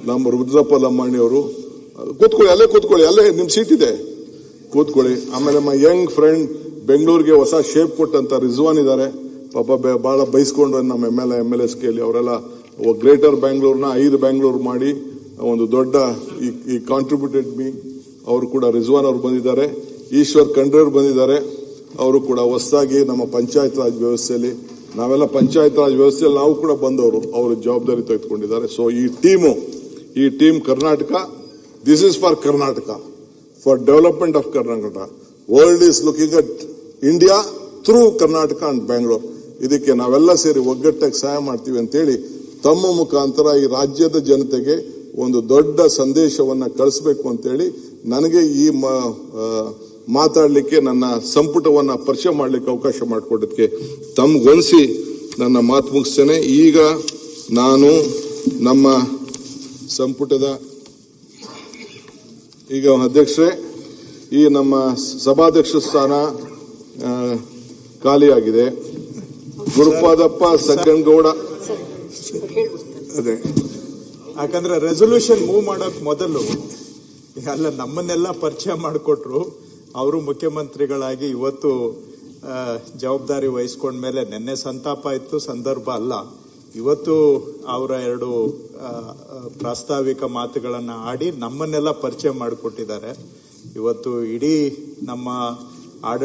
ನಮ್ಮ ರುದ್ರಪ್ಪ ಲಂಬಾಣಿಯವರು. ಕೂತ್ಕೊಳ್ಳಿ, ಅಲ್ಲೇ ಕೂತ್ಕೊಳ್ಳಿ, ಅಲ್ಲೇ ನಿಮ್ ಸೀಟ್ ಇದೆ, ಕೂತ್ಕೊಳ್ಳಿ. ಆಮೇಲೆ ನಮ್ಮ ಯಂಗ್ ಫ್ರೆಂಡ್ ಬೆಂಗಳೂರಿಗೆ ಹೊಸ ಶೇಪ್ ಕೊಟ್ಟಂತ ರಿಜ್ವಾನ್ ಇದ್ದಾರೆ, ಪಾಪ ಬಹಳ ಬಯಸ್ಕೊಂಡು ನಮ್ಮ MLS ಕೇಳಿ ಅವರೆಲ್ಲ ಗ್ರೇಟರ್ ಬ್ಯಾಂಗ್ಳೂರ್ನ 5 ಬ್ಯಾಂಗ್ಳೂರ್ ಮಾಡಿ ಒಂದು ದೊಡ್ಡ ಈ ಕಾಂಟ್ರಿಬ್ಯೂಟೆಡ್ ಮೀ. ಅವರು ಕೂಡ ರಿಜ್ವಾನ್ ಅವರು ಬಂದಿದ್ದಾರೆ, ಈಶ್ವರ್ ಖಂಡ್ರೆ ಬಂದಿದ್ದಾರೆ. ಅವರು ಕೂಡ ಹೊಸದಾಗಿ ನಮ್ಮ ಪಂಚಾಯತ್ ರಾಜ್ ವ್ಯವಸ್ಥೆಯಲ್ಲಿ, ನಾವೆಲ್ಲ ಪಂಚಾಯತ್ ರಾಜ್ ವ್ಯವಸ್ಥೆಯಲ್ಲಿ ನಾವು ಕೂಡ ಬಂದವರು, ಅವರು ಜವಾಬ್ದಾರಿ ತೆಗೆದುಕೊಂಡಿದ್ದಾರೆ. ಸೊ ಈ team Karnataka, this is for Karnataka, for development of Karnataka. World is looking at India through Karnataka and Bangalore. ಇದಕ್ಕೆ ನಾವೆಲ್ಲ ಸೇರಿ ಒಗ್ಗಟ್ಟಾಗಿ ಸಹಾಯ ಮಾಡ್ತೀವಿ ಅಂತೇಳಿ ತಮ್ಮ ಮುಖಾಂತರ ಈ ರಾಜ್ಯದ ಜನತೆಗೆ ಒಂದು ದೊಡ್ಡ ಸಂದೇಶವನ್ನ ಕಳಿಸಬೇಕು ಅಂತೇಳಿ ನನಗೆ ಈ ಮಾತಾಡಲಿಕ್ಕೆ, ನನ್ನ ಸಂಪುಟವನ್ನ ಪರಿಚಯ ಮಾಡಲಿಕ್ಕೆ ಅವಕಾಶ ಮಾಡಿಕೊಡೋದಕ್ಕೆ ತಮ್ಗೊನ್ಸಿ ನನ್ನ ಮಾತು ಮುಗಿಸ್ತೇನೆ. ಈಗ ನಾನು ನಮ್ಮ ಸಂಪುಟದ ಈಗ ಅಧ್ಯಕ್ಷರೇ, ಈ ನಮ್ಮ ಸಭಾಧ್ಯಕ್ಷ ಸ್ಥಾನ ಖಾಲಿಯಾಗಿದೆ. ಗುರುಪಾದಪ್ಪ ಸಗ್ಗನಗೌಡ, ಅದೇ ಯಾಕಂದ್ರೆ ರೆಸೊಲ್ಯೂಷನ್ ಮೂವ್ ಮಾಡಕ್ ಮೊದಲು ಅಲ್ಲ ನಮ್ಮನ್ನೆಲ್ಲ ಪರಿಚಯ ಮಾಡಿಕೊಟ್ರು. ಅವರು ಮುಖ್ಯಮಂತ್ರಿಗಳಾಗಿ ಇವತ್ತು ಜವಾಬ್ದಾರಿ ವಹಿಸ್ಕೊಂಡ್ಮೇಲೆ ನಿನ್ನೆ ಸಂತಾಪ ಇತ್ತು, ಸಂದರ್ಭ ಅಲ್ಲ. ಇವತ್ತು ಅವರ 2 ಪ್ರಾಸ್ತಾವಿಕ ಮಾತುಗಳನ್ನ ಆಡಿ ನಮ್ಮನ್ನೆಲ್ಲ ಪರಿಚಯ ಮಾಡಿಕೊಟ್ಟಿದ್ದಾರೆ. ಇವತ್ತು ಇಡೀ ನಮ್ಮ